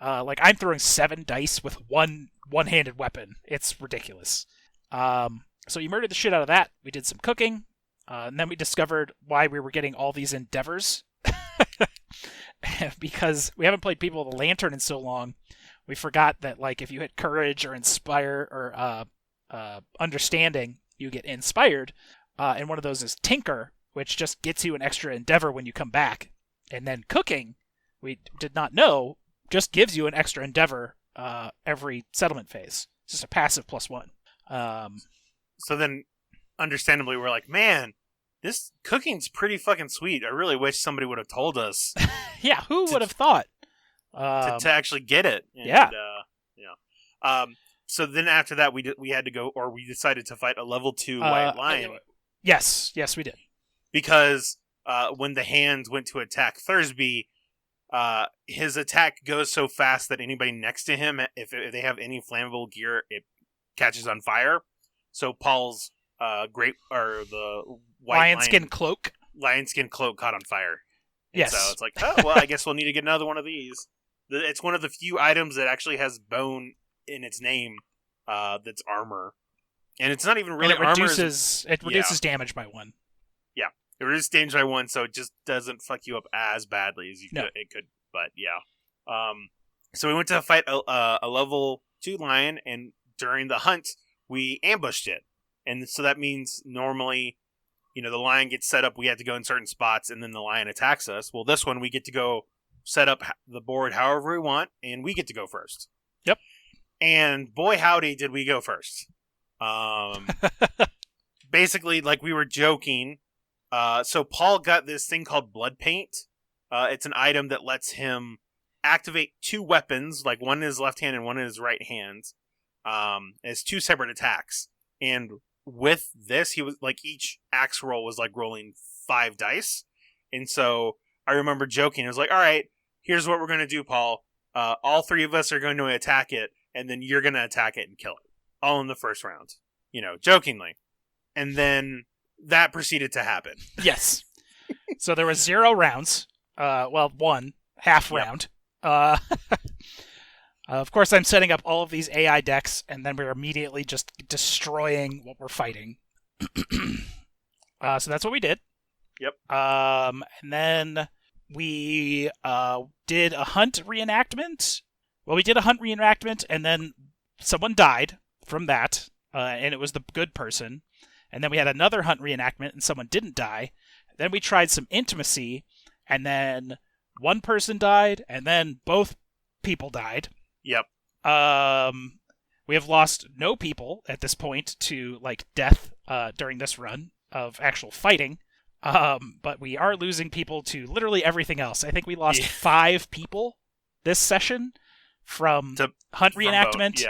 I'm throwing 7 dice with one-handed weapon. It's ridiculous. So you murdered the shit out of that. We did some cooking, and then we discovered why we were getting all these endeavors. Because we haven't played People with a Lantern in so long, we forgot that if you hit courage or inspire or understanding, you get inspired, and one of those is tinker, which just gets you an extra endeavor when you come back. And then cooking, we did not know, just gives you an extra endeavor every settlement phase. It's just a passive +1.
So then, understandably, we're like, man, this cooking's pretty fucking sweet. I really wish somebody would have told us.
Yeah, who would have thought?
To actually get it. And,
yeah.
So then after that, we had to go, or we decided to fight a level 2 white lion.
Yes, we did.
Because when the hands went to attack Thursby, his attack goes so fast that anybody next to him, if they have any flammable gear, it catches on fire. So Paul's the white lion
cloak
caught on fire. And
yes.
So it's like, oh well, I guess we'll need to get another one of these. It's one of the few items that actually has bone in its name. That's armor, and it's not even really
armor. It reduces damage by 1. Yeah,
it reduces damage by 1, so it just doesn't fuck you up as badly as it could. But yeah, so we went to fight a level 2 lion, and during the hunt, we ambushed it, and so that means normally, the lion gets set up. We have to go in certain spots, and then the lion attacks us. Well, this one we get to go set up the board however we want, and we get to go first.
Yep.
And boy, howdy, did we go first. Basically, we were joking. So Paul got this thing called blood paint. It's an item that lets him activate 2 weapons, one in his left hand and one in his right hand. As 2 separate attacks. And with this, he was each axe roll was rolling 5 dice. And so I remember joking. I was like, all right, here's what we're going to do, Paul. All 3 of us are going to attack it, and then you're going to attack it and kill it. All in the first round. Jokingly. and then that proceeded to happen.
Yes. So there was 0 rounds. One half round. Of course, I'm setting up all of these AI decks, and then we're immediately just destroying what we're fighting. So that's what we did.
Yep.
And then we did a hunt reenactment. Well, we did a hunt reenactment, and then someone died from that, and it was the good person. And then we had another hunt reenactment, and someone didn't die. Then we tried some intimacy, and then one person died, and then both people died.
Yep.
We have lost no people at this point to death during this run of actual fighting. But we are losing people to literally everything else. I think we lost 5 people this session from hunt reenactment.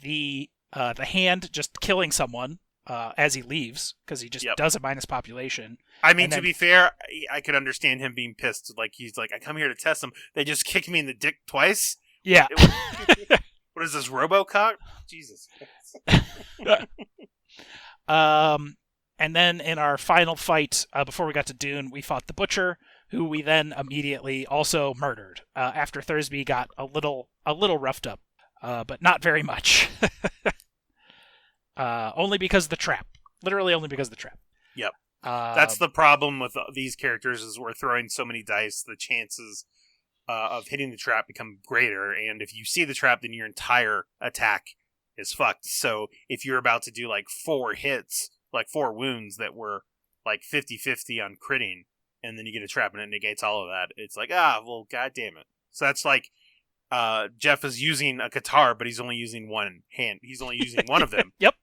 The hand just killing someone as he leaves because he just doesn't mind his population.
I mean, to be fair, I could understand him being pissed. He's like, I come here to test them. They just kicked me in the dick twice.
Yeah.
What is this, RoboCop? Jesus.
And then in our final fight, before we got to Dune, we fought the Butcher, who we then immediately also murdered after Thursby got a little roughed up, but not very much. Only because of the trap. Literally only because of the trap.
Yep. That's the problem with these characters is we're throwing so many dice, the chances of hitting the trap become greater, and if you see the trap, then your entire attack is fucked. So if you're about to do 4 hits, 4 wounds that were 50-50 on critting, and then you get a trap and it negates all of that, it's well, god damn it. So that's Jeff is using a guitar, but he's only using one hand. He's only using one of them.
Yep.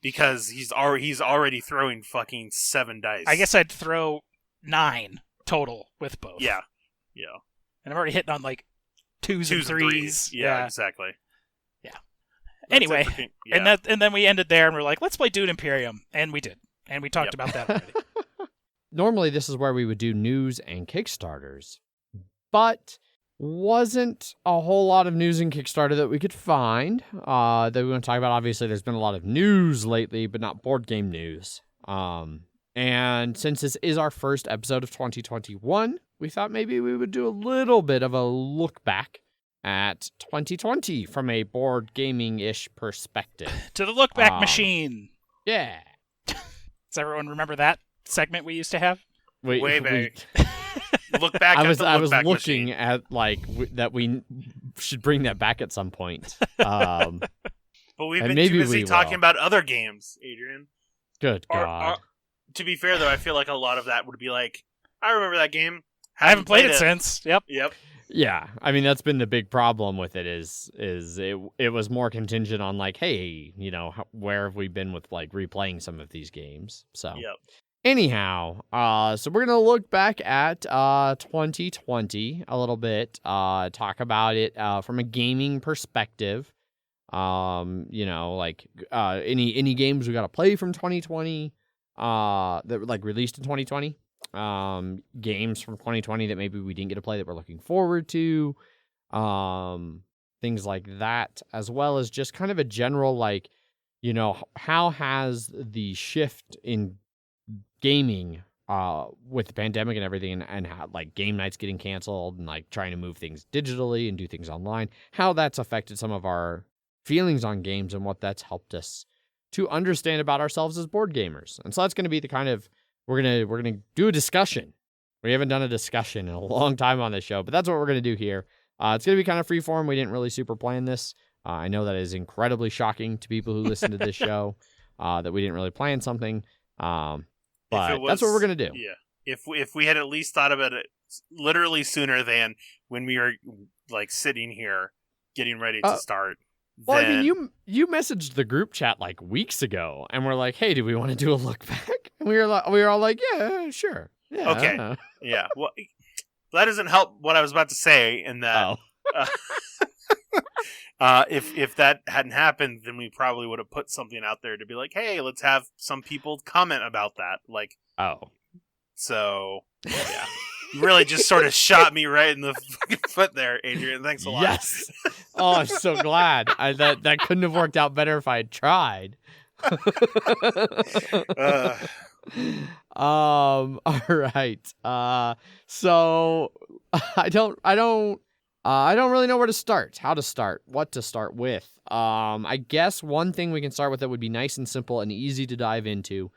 Because he's already throwing fucking 7 dice.
I guess I'd throw 9 total with both.
Yeah.
And I'm already hitting on 2s and 3s.
Yeah, exactly.
Yeah. Anyway, and then we ended there, and we're like, let's play Dune Imperium, and we did, and we talked about that already.
Normally, this is where we would do news and Kickstarters, but wasn't a whole lot of news and Kickstarter that we could find that we want to talk about. Obviously, there's been a lot of news lately, but not board game news. And since this is our first episode of 2021, we thought maybe we would do a little bit of a look back at 2020 from a board gaming-ish perspective.
To the Lookback machine.
Yeah.
Does everyone remember that segment we used to have?
Way back. Look back.
I was
machine.
looking at that we should bring that back at some point.
But we've been too busy talking about other games, Adrian.
Good God.
To be fair, though, I feel like a lot of that would be I remember that game.
I haven't played it since. Yep.
Yeah, I mean that's been the big problem with it is it was more contingent on hey, where have we been with replaying some of these games? So anyhow, so we're gonna look back at 2020 a little bit, talk about it from a gaming perspective. Any games we got to play from 2020 that were released in 2020. Games from 2020 that maybe we didn't get to play that we're looking forward to, things like that, as well as just kind of a general how has the shift in gaming with the pandemic and everything and how game nights getting canceled and trying to move things digitally and do things online, how that's affected some of our feelings on games and what that's helped us to understand about ourselves as board gamers. And so that's going to be the kind of we're gonna do a discussion. We haven't done a discussion in a long time on this show, but that's what we're gonna do here. It's gonna be kind of freeform. We didn't really super plan this. I know that is incredibly shocking to people who listen to this show that we didn't really plan something. But that's what we're gonna do.
Yeah. If we had at least thought about it literally sooner than when we were sitting here getting ready to start.
Well, I mean, you messaged the group chat weeks ago, and we're like, "Hey, do we want to do a look back?" And we were all like, "Yeah, sure." Yeah.
Okay. Yeah. Well, that doesn't help what I was about to say. In that, if that hadn't happened, then we probably would have put something out there to be like, "Hey, let's have some people comment about that." So yeah. You really just sort of shot me right in the fucking foot there, Adrian. Thanks a lot.
Yes. Oh, I'm so glad. That couldn't have worked out better if I had tried. All right. So I don't really know where to start, how to start, what to start with. I guess one thing we can start with that would be nice and simple and easy to dive into.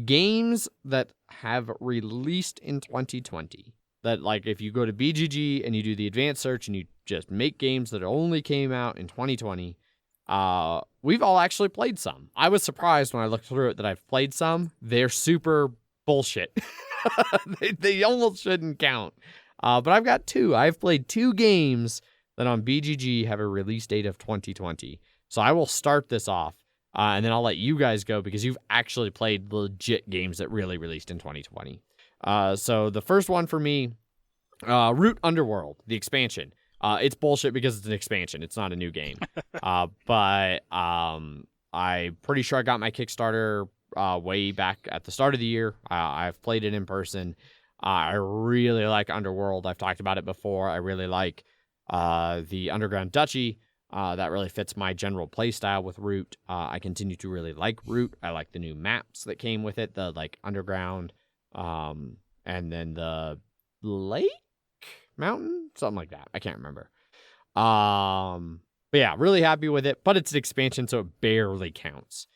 Games that have released in 2020. That, like, if you go to BGG and you do the advanced search and you just make games that only came out in 2020, we've all actually played some. I was surprised when I looked through it that I've played some. They're super bullshit. they almost shouldn't count. But I've got two. I've played 2 games that on BGG have a release date of 2020. So I will start this off, and then I'll let you guys go because you've actually played legit games that really released in 2020. So the first one for me, Root Underworld, the expansion. It's bullshit because it's an expansion. It's not a new game. But I'm pretty sure I got my Kickstarter way back at the start of the year. I've played it in person. I really like Underworld. I've talked about it before. I really like the Underground Duchy. That really fits my general play style with Root. I continue to really like Root. I like the new maps that came with it, the like underground, and then the lake, mountain, something like that. I can't remember. But yeah, really happy with it. But it's an expansion, so it barely counts.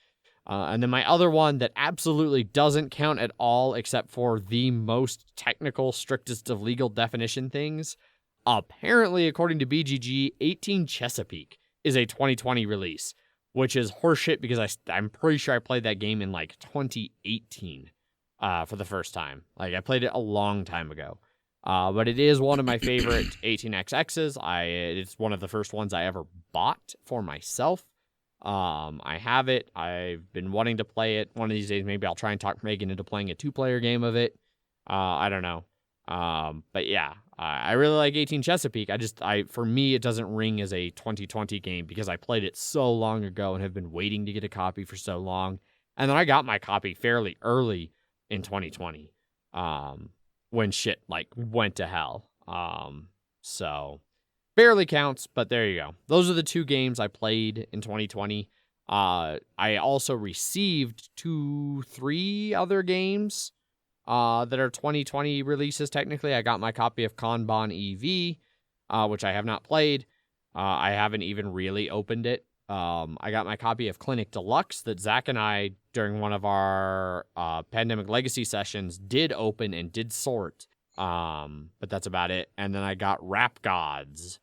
And then my other one that absolutely doesn't count at all, except for the most technical, strictest of legal definition things. Apparently, according to BGG, 18 Chesapeake is a 2020 release, which is horseshit because I'm pretty sure I played that game in like 2018 for the first time. Like, I played it a long time ago. But it is one of my favorite 18xx's. It's one of the first ones I ever bought for myself. I have it. I've been wanting to play it. One of these days, maybe I'll try and talk Megan into playing a 2-player game of it. I don't know. But yeah, I really like 18 Chesapeake. For me, it doesn't ring as a 2020 game because I played it so long ago and have been waiting to get a copy for so long. And then I got my copy fairly early in 2020. When shit like went to hell. So barely counts, but there you go. Those are the 2 games I played in 2020. I also received 3 other games that are 2020 releases technically. I got my copy of Kanban EV, which I have not played. I haven't even really opened it. I got my copy of Clinic Deluxe that Zach and I, during one of our Pandemic Legacy sessions, did open and did sort. But that's about it. And then I got Rap Gods,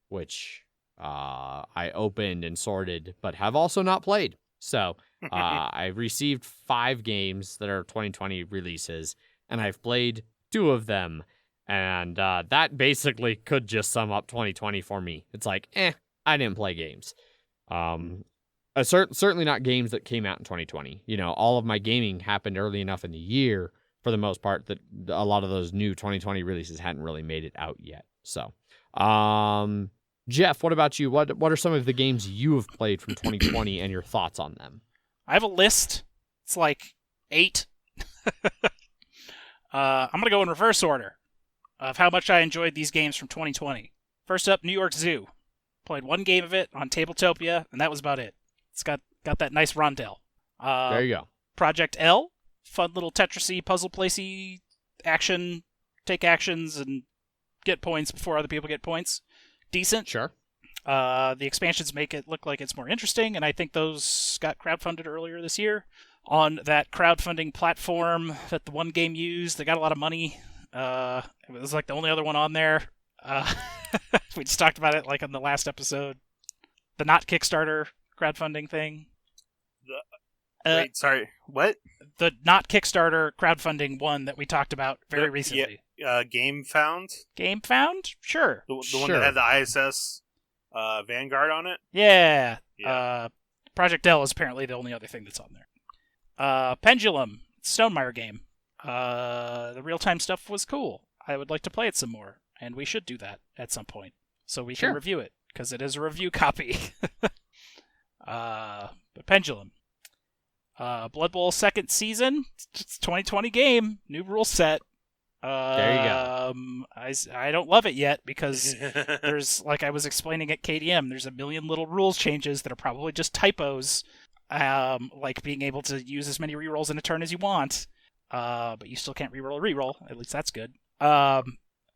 which I opened and sorted, but have also not played. So I've received 5 games that are 2020 releases, and I've played 2 of them. And that basically could just sum up 2020 for me. It's like, I didn't play games. Certainly not games that came out in 2020. You know, all of my gaming happened early enough in the year, for the most part, that a lot of those new 2020 releases hadn't really made it out yet. So, Jeff, what about you? What are some of the games you have played from 2020 and your thoughts on them?
I have a list. It's like 8. I'm going to go in reverse order of how much I enjoyed these games from 2020. First up, New York Zoo. Played 1 game of it on Tabletopia, and that was about it. It's got that nice rondel.
There you go.
Project L, fun little Tetris-y, puzzle placey action, take actions and get points before other people get points. Decent.
Sure.
The expansions make it look like it's more interesting, and I think those got crowdfunded earlier this year on that crowdfunding platform that the 1 game used. They got a lot of money. It was like the only other one on there. We just talked about it like on the last episode. The not Kickstarter crowdfunding thing.
Wait, sorry. What?
The not Kickstarter crowdfunding one that we talked about very recently.
Yeah, Game Found?
Game Found? Sure.
The one that had the ISS Vanguard on it?
Yeah.
Yeah.
Project L is apparently the only other thing that's on there. Pendulum. Stonemeyer game. The real-time stuff was cool. I would like to play it some more, and we should do that at some point so we can review it, because it is a review copy. But Pendulum. Blood Bowl 2nd season. It's a 2020 game. New rule set.
There you go.
I don't love it yet because there's, like I was explaining at KDM, there's a million little rules changes that are probably just typos. like being able to use as many rerolls in a turn as you want, but you still can't reroll a reroll. At least that's good. But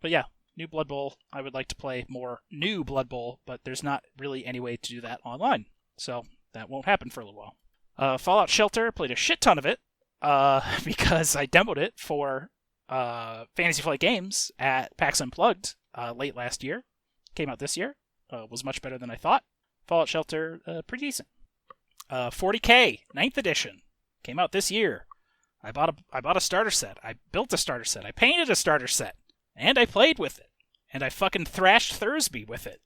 yeah, new Blood Bowl. I would like to play more new Blood Bowl, but there's not really any way to do that online, so that won't happen for a little while. Fallout Shelter, played a shit ton of it because I demoed it for Fantasy Flight Games at PAX Unplugged late last year. Came out this year. Was much better than I thought. Fallout Shelter, pretty decent. 40K, 9th edition, came out this year. I bought a starter set. I built a starter set. I painted a starter set. And I played with it. And I fucking thrashed Thursby with it.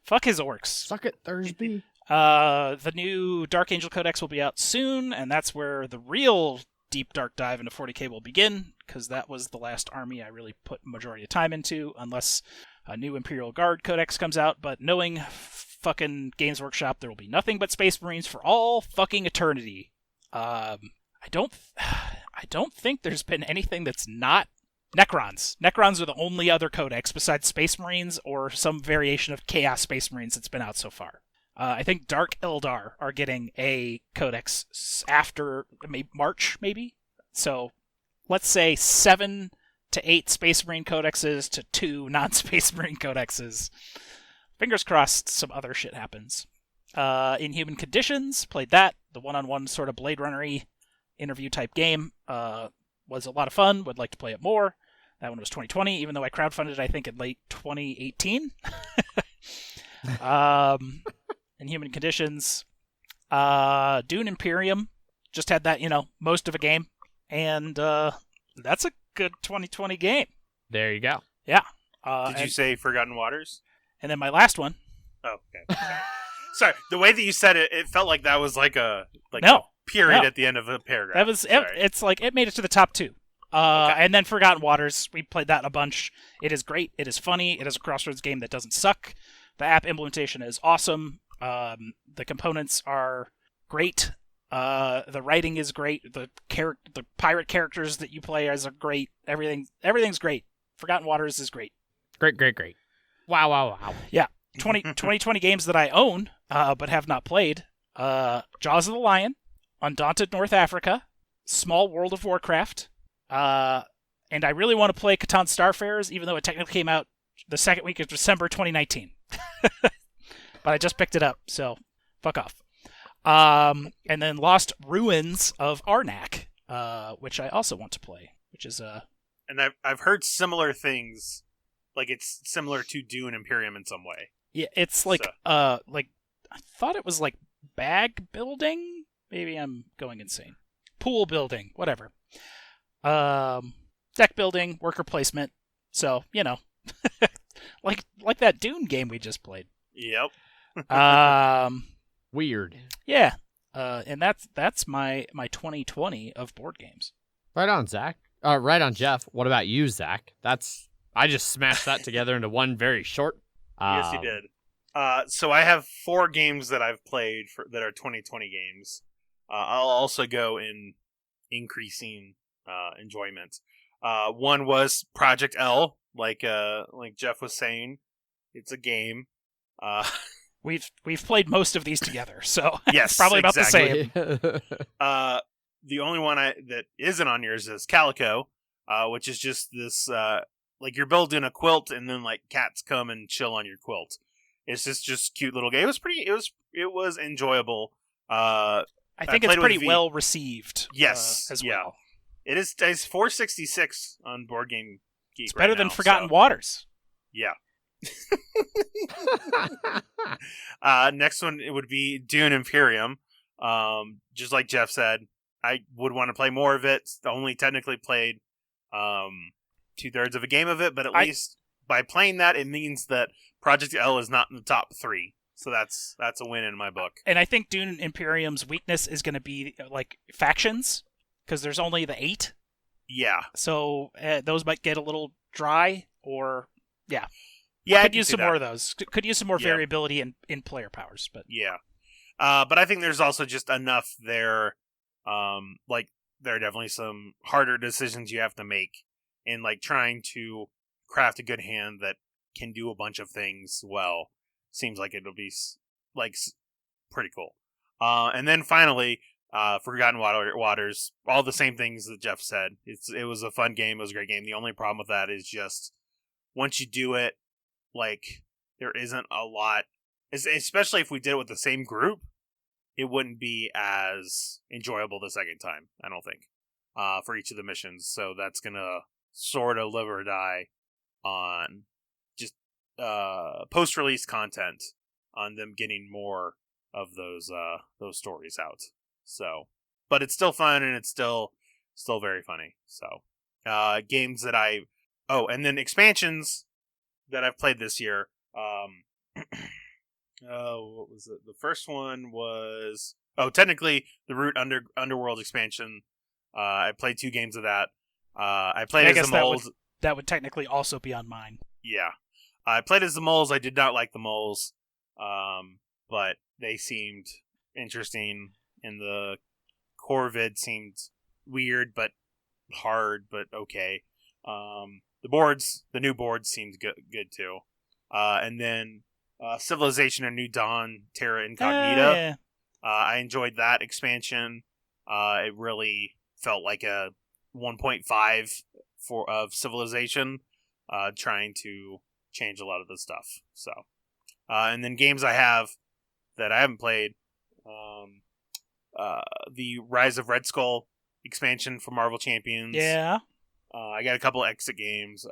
Fuck his orcs.
Suck it, Thursby.
The new Dark Angel Codex will be out soon, and that's where the real deep dark dive into 40K will begin, because that was the last army I really put majority of time into, unless a new Imperial Guard Codex comes out. But knowing fucking Games Workshop, there will be nothing but Space Marines for all fucking eternity. I don't think there's been anything that's not Necrons. Necrons are the only other codex besides Space Marines or some variation of Chaos Space Marines that's been out so far. I think Dark Eldar are getting a codex after March, maybe. So let's say 7 to 8 Space Marine codexes to 2 non-Space Marine codexes. Fingers crossed some other shit happens. Inhuman Conditions, played that. The one-on-one sort of Blade Runner-y interview type game. Was a lot of fun. Would like to play it more. That one was 2020, even though I crowdfunded, I think, in late 2018. Inhuman Conditions. Dune Imperium. Just had that, most of a game. And that's a good 2020 game.
There you go.
Yeah.
Did you say Forgotten Waters?
And then my last one.
Oh, okay. Sorry, the way that you said it, it felt like that was like a period at the end of a paragraph.
That was it's like it made it to the top 2. Okay. And then Forgotten Waters, we played that a bunch. It is great. It is funny. It is a Crossroads game that doesn't suck. The app implementation is awesome. The components are great. The writing is great. The pirate characters that you play as are great. Everything's great. Forgotten Waters is great.
Great. Wow.
Yeah. 2020 games that I own, but have not played. Jaws of the Lion, Undaunted North Africa, Small World of Warcraft, and I really want to play Catan Starfarers, even though it technically came out the second week of December 2019. But I just picked it up, so fuck off. And then Lost Ruins of Arnak, which I also want to play, which is
And I've heard similar things, like it's similar to Dune Imperium in some way.
Yeah, it's like like I thought it was like bag building. Maybe I'm going insane. Pool building, whatever. Deck building, worker placement. So, like that Dune game we just played.
Yep.
Weird.
Yeah. And that's my 2020 of board games.
Right on, Zach. Right on, Jeff. What about you, Zach? I just smashed that together into one very short.
Yes, you did. So I have 4 games that I've played that are 2020 games. I'll also go in increasing enjoyment. One was Project L, like Jeff was saying. It's a game.
We've played most of these together, so
yes,
it's probably
exactly.
about the same.
The only one that isn't on yours is Calico, which is just this like you're building a quilt and then like cats come and chill on your quilt. It's just cute little game. It was enjoyable.
I think it's pretty well received.
Yes,
as well.
It's 466 on Board Game Geek.
It's better than Forgotten Waters.
Yeah. Next one it would be Dune Imperium. Just like Jeff said, I would want to play more of it. Only technically played 2/3 of a game of it, but at least by playing that, it means that Project L is not in the top 3. So that's a win in my book.
And I think Dune Imperium's weakness is going to be like factions, because there's only the 8.
Yeah.
So those might get a little dry, or yeah.
Yeah,
could use some more of those. Could use some more variability in player powers, but
yeah. But I think there's also just enough there. Like there are definitely some harder decisions you have to make in like trying to craft a good hand that can do a bunch of things well. Seems like it'll be like pretty cool. And then finally, Forgotten Waters, all the same things that Jeff said. It was a fun game. It was a great game. The only problem with that is just once you do it, like there isn't a lot, especially if we did it with the same group, it wouldn't be as enjoyable the second time, I don't think, for each of the missions. So that's going to sort of live or die on just post-release content on them getting more of those stories out. So, but it's still fun and it's still very funny. So, games that and then expansions that I've played this year. What was it? The first one was technically the Root Underworld expansion. I played 2 games of that. I played as the moles.
That would technically also be on mine.
Yeah, I played as the moles. I did not like the moles, but they seemed interesting. And the core vid seemed weird, but hard, but okay. The new boards seemed good too. And then Civilization: A New Dawn, Terra Incognita.
Yeah.
I enjoyed that expansion. It really felt like a 1.5 of Civilization, trying to change a lot of the stuff. So, and then games I have that I haven't played. The Rise of Red Skull expansion for Marvel Champions.
Yeah.
I got a couple exit games.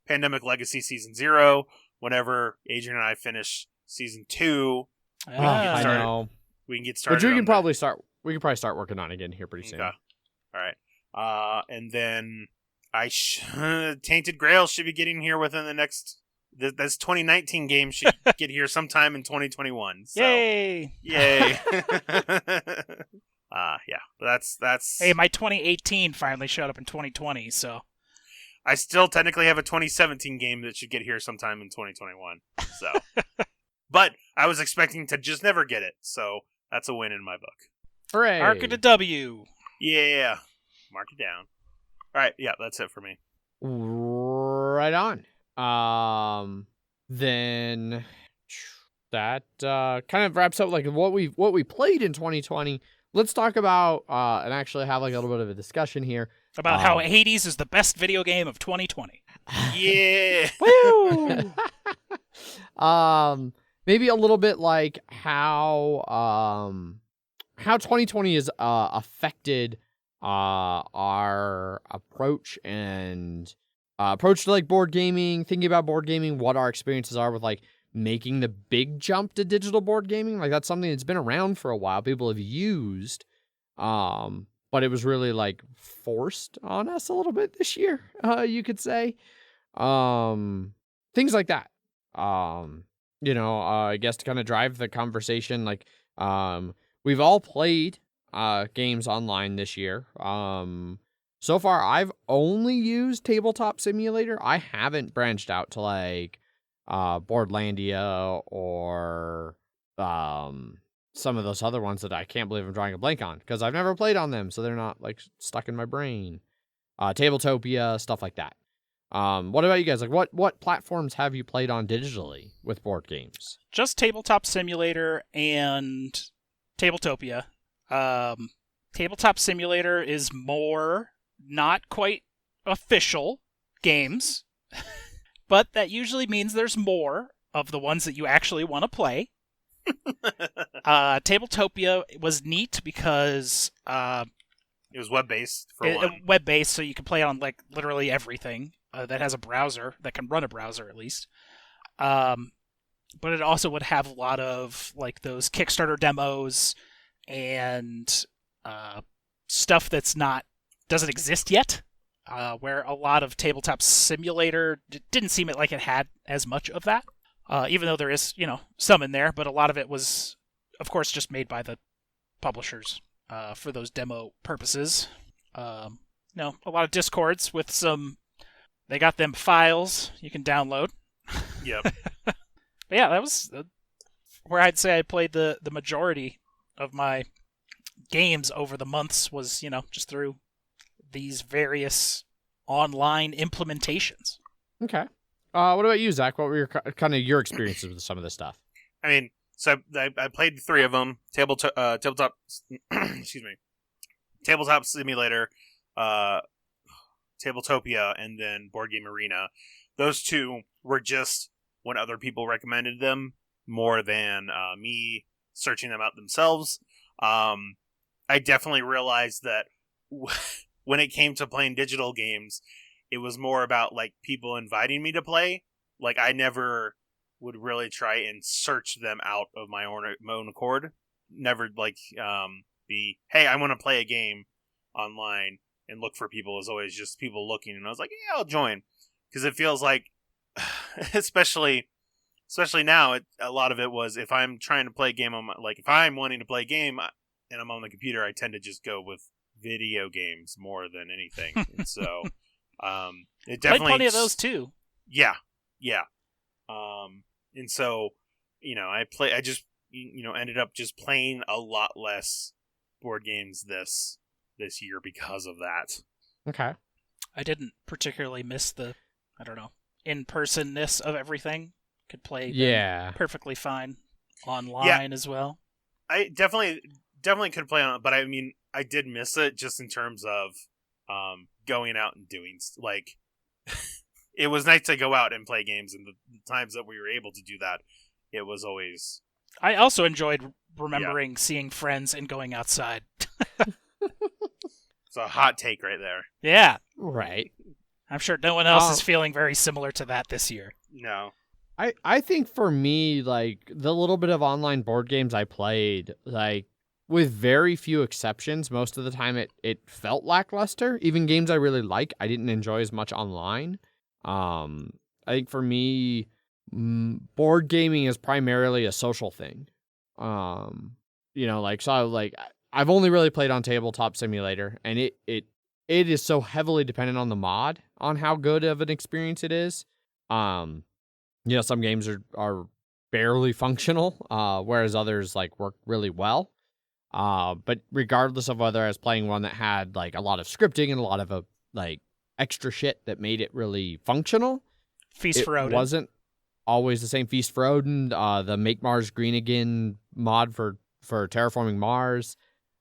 Pandemic Legacy Season 0. Whenever Adrian and I finish Season 2,
I know.
We can get started.
But we can probably start working on it again here pretty soon.
Okay. All right. And then Tainted Grail should be getting here within the next... This 2019 game should get here sometime in 2021. So.
Yay!
Yeah. That's.
Hey, my 2018 finally showed up in 2020, so.
I still technically have a 2017 game that should get here sometime in 2021. So, but I was expecting to just never get it, so that's a win in my book.
Hooray!
Mark it a W.
Yeah, mark it down. All right, yeah, that's it for me.
Right on. Then that kind of wraps up like what we played in 2020. Let's talk about and actually have like a little bit of a discussion here
about how Hades is the best video game of 2020.
Yeah.
Woo!
Maybe a little bit like how 2020 has affected our approach and approach to like board gaming, thinking about board gaming, what our experiences are with like making the big jump to digital board gaming. Like that's something that's been around for a while. People have used, but it was really like forced on us a little bit this year, you could say. Things like that. I guess to kind of drive the conversation, like we've all played games online this year. So far, I've only used Tabletop Simulator. I haven't branched out to like Boardlandia or some of those other ones that I can't believe I'm drawing a blank on because I've never played on them, so they're not like stuck in my brain. Tabletopia, stuff like that. What about you guys? Like, what platforms have you played on digitally with board games?
Just Tabletop Simulator and Tabletopia. Tabletop Simulator is more not quite official games, but that usually means there's more of the ones that you actually want to play. Tabletopia was neat because
it was web-based for one.
Web-based, so you can play on like literally everything that has a browser, that can run a browser at least. But it also would have a lot of like those Kickstarter demos and stuff that's doesn't exist yet, where a lot of Tabletop Simulator didn't seem like it had as much of that, even though there is, some in there, but a lot of it was, of course, just made by the publishers for those demo purposes. A lot of Discords with they got them files you can download.
Yep.
But yeah, that was where I'd say I played the majority of my games over the months was, just through these various online implementations.
Okay. What about you, Zach? What were kind of your experiences with some of this stuff?
I mean, So I played 3 of them: tabletop, excuse me, tabletop simulator, Tabletopia, and then Board Game Arena. Those 2 were just when other people recommended them more than me searching them out themselves. I definitely realized that when it came to playing digital games, it was more about like people inviting me to play. Like I never would really try and search them out of my own accord. Never like be, hey, I want to play a game online and look for people. Is always just people looking, and I was like, yeah, I'll join, because it feels like, especially now, a lot of it was if I'm trying to play a game on if I'm wanting to play a game and I'm on the computer, I tend to just go with video games more than anything. And so it definitely
played plenty of those too.
Yeah. And so, I just ended up just playing a lot less board games this year because of that.
Okay.
I didn't particularly miss the, in-personness of everything. Could play perfectly fine online as well.
I definitely could play on it, but I mean, I did miss it just in terms of going out and doing it was nice to go out and play games, and the times that we were able to do that, it was always...
I also enjoyed remembering seeing friends and going outside.
It's a hot take right there.
Yeah.
Right.
I'm sure no one else is feeling very similar to that this year.
No.
I think for me, like, the little bit of online board games I played, like, with very few exceptions, most of the time it felt lackluster. Even games I really like, I didn't enjoy as much online. I think for me, board gaming is primarily a social thing. I've only really played on Tabletop Simulator, and it is so heavily dependent on the mod, on how good of an experience it is. Some games are barely functional, whereas others work really well. But regardless of whether I was playing one that had a lot of scripting and a lot of extra shit that made it really functional,
Feast for Odin.
It wasn't always the same. Feast for Odin, the Make Mars Green Again mod for terraforming Mars.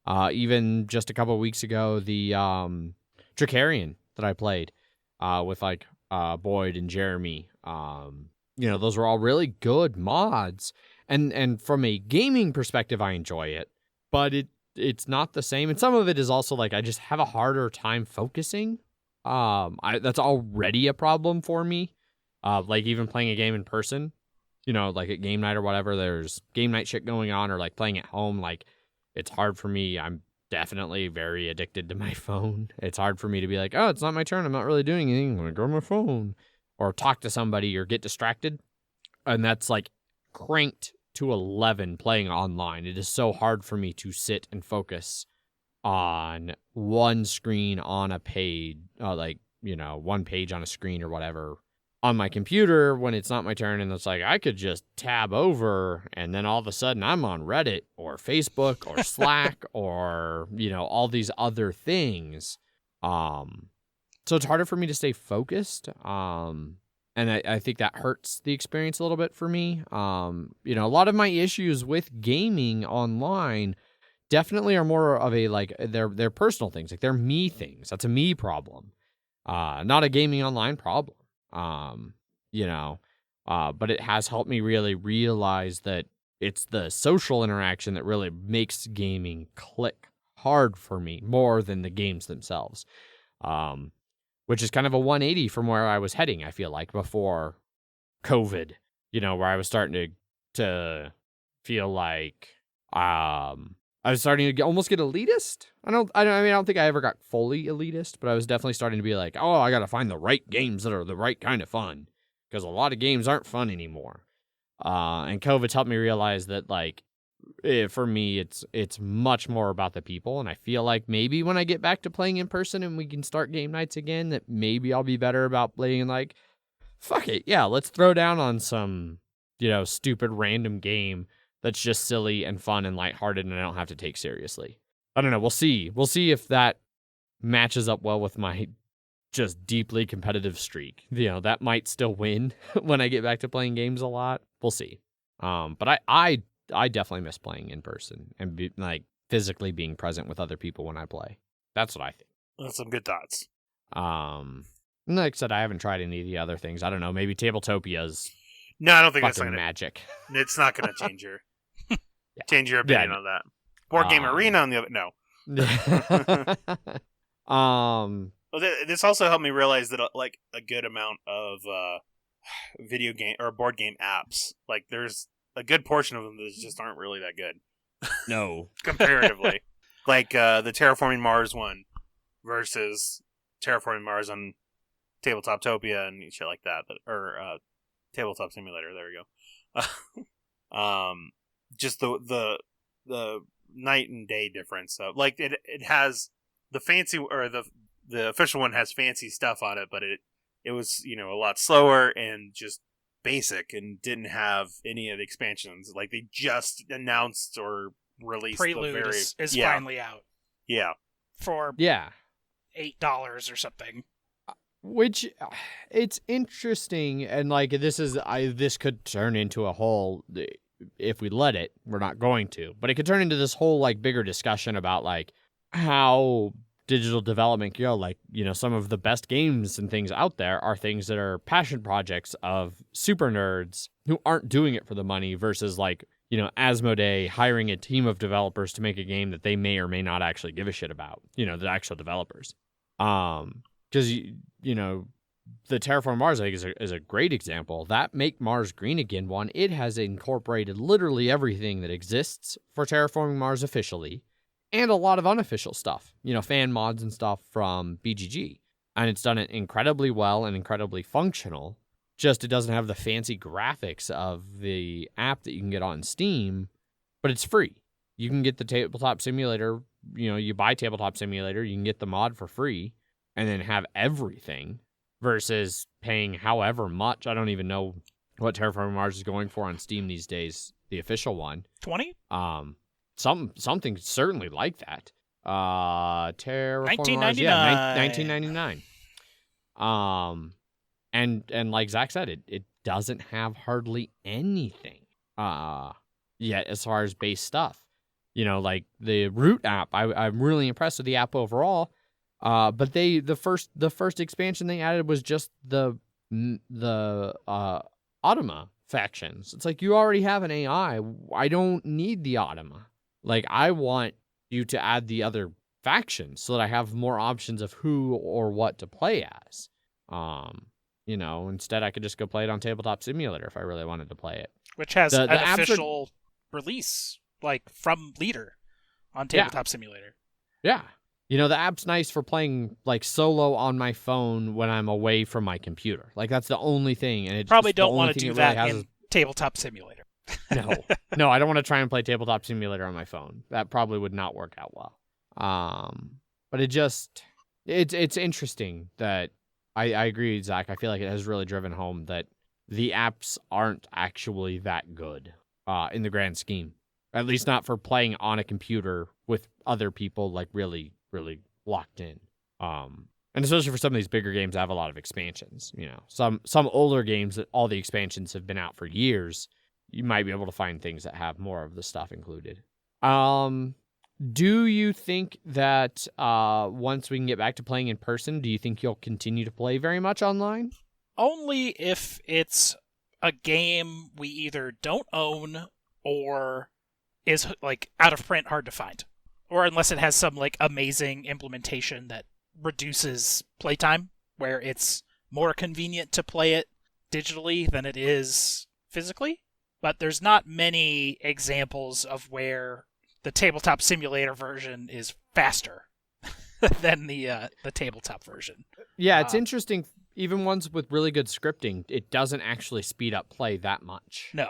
Even just a couple of weeks ago, the Dracarian that I played with Boyd and Jeremy. Those were all really good mods, and from a gaming perspective, I enjoy it, but it's not the same. And some of it is also I just have a harder time focusing. That's already a problem for me. Even playing a game in person, at game night or whatever, there's game night shit going on, or playing at home, it's hard for me. I'm definitely very addicted to my phone. It's hard for me to be oh, it's not my turn, I'm not really doing anything, I'm gonna go to my phone or talk to somebody or get distracted. And that's cranked to 11 playing online. It is so hard for me to sit and focus on one screen on a page, one page on a screen or whatever on my computer when it's not my turn. And it's I could just tab over and then all of a sudden I'm on Reddit or Facebook or Slack or, all these other things. So it's harder for me to stay focused. And I think that hurts the experience a little bit for me. A lot of my issues with gaming online definitely are more of a they're personal things, they're me things. That's a me problem, not a gaming online problem. But it has helped me really realize that it's the social interaction that really makes gaming click hard for me more than the games themselves. Which is kind of a 180 from where I was heading, I feel like, before COVID, where I was starting to feel I was starting to almost get elitist. I don't think I ever got fully elitist, but I was definitely starting to be I got to find the right games that are the right kind of fun, because a lot of games aren't fun anymore. And COVID's helped me realize that for me, it's much more about the people. And I feel maybe when I get back to playing in person and we can start game nights again, that maybe I'll be better about playing fuck it. Yeah, let's throw down on some, stupid random game that's just silly and fun and lighthearted and I don't have to take seriously. I don't know. We'll see. We'll see if that matches up well with my just deeply competitive streak. That might still win when I get back to playing games a lot. We'll see. But I I definitely miss playing in person and like physically being present with other people when I play. That's what I think.
That's some good thoughts.
And like I said, I haven't tried any of the other things. I don't know. Maybe Tabletopia's
No, I don't think that's
fucking
gonna,
magic.
it's not going to change your
Yeah.
change your opinion on that. Board Game Arena on the other no. Well, this also helped me realize that like a good amount of video game or board game apps, like there's a good portion of them that just aren't really that good.
No.
Comparatively. Like the Terraforming Mars one versus Terraforming Mars on Tabletoptopia and shit like that, or Tabletop Simulator. There we go. Just the night and day difference. So, like it has the fancy or the official one has fancy stuff on it, but it was a lot slower and just basic and didn't have any of the expansions. Like they just announced or released
Prelude
the very
is finally out.
Yeah.
For
Yeah.
$8 or something.
Which it's interesting, and like this could turn into a whole, if we let it, we're not going to, but it could turn into this whole like bigger discussion about like how digital development go. Like, some of the best games and things out there are things that are passion projects of super nerds who aren't doing it for the money versus like, Asmodee hiring a team of developers to make a game that they may or may not actually give a shit about, the actual developers. Because, the Terraform Mars, I think, is a great example. That Make Mars Green Again one, it has incorporated literally everything that exists for Terraforming Mars officially, and a lot of unofficial stuff, fan mods and stuff from BGG. And it's done it incredibly well and incredibly functional. Just it doesn't have the fancy graphics of the app that you can get on Steam, but it's free. You can get the Tabletop Simulator, you buy Tabletop Simulator, you can get the mod for free, and then have everything versus paying however much. I don't even know what Terraforming Mars is going for on Steam these days, the official one.
20?
Something certainly like that. Terraforming Mars,
$19.99.
1999. And like Zach said, it doesn't have hardly anything yet as far as base stuff. Like the Root app, I'm really impressed with the app overall. But the first expansion they added was just the Automa factions. It's like, you already have an AI. I don't need the Automa. Like, I want you to add the other factions so that I have more options of who or what to play as. Instead I could just go play it on Tabletop Simulator if I really wanted to play it.
Which has
The
an official release, like, from Leader on Tabletop Simulator.
Yeah. The app's nice for playing, like, solo on my phone when I'm away from my computer. Like, that's the only thing. And it
probably don't want to do that in Tabletop Simulator.
No, I don't want to try and play Tabletop Simulator on my phone. That probably would not work out well. But it's interesting that I agree, Zach. I feel like it has really driven home that the apps aren't actually that good in the grand scheme. At least not for playing on a computer with other people, like, really, really locked in. And especially for some of these bigger games that have a lot of expansions. Some older games that all the expansions have been out for years, you might be able to find things that have more of the stuff included. Do you think that once we can get back to playing in person, do you think you'll continue to play very much online?
Only if it's a game we either don't own or is, like, out of print, hard to find. Or unless it has some, like, amazing implementation that reduces playtime, where it's more convenient to play it digitally than it is physically. But there's not many examples of where the Tabletop Simulator version is faster than the tabletop version.
Yeah, it's interesting. Even ones with really good scripting, it doesn't actually speed up play that much.
No.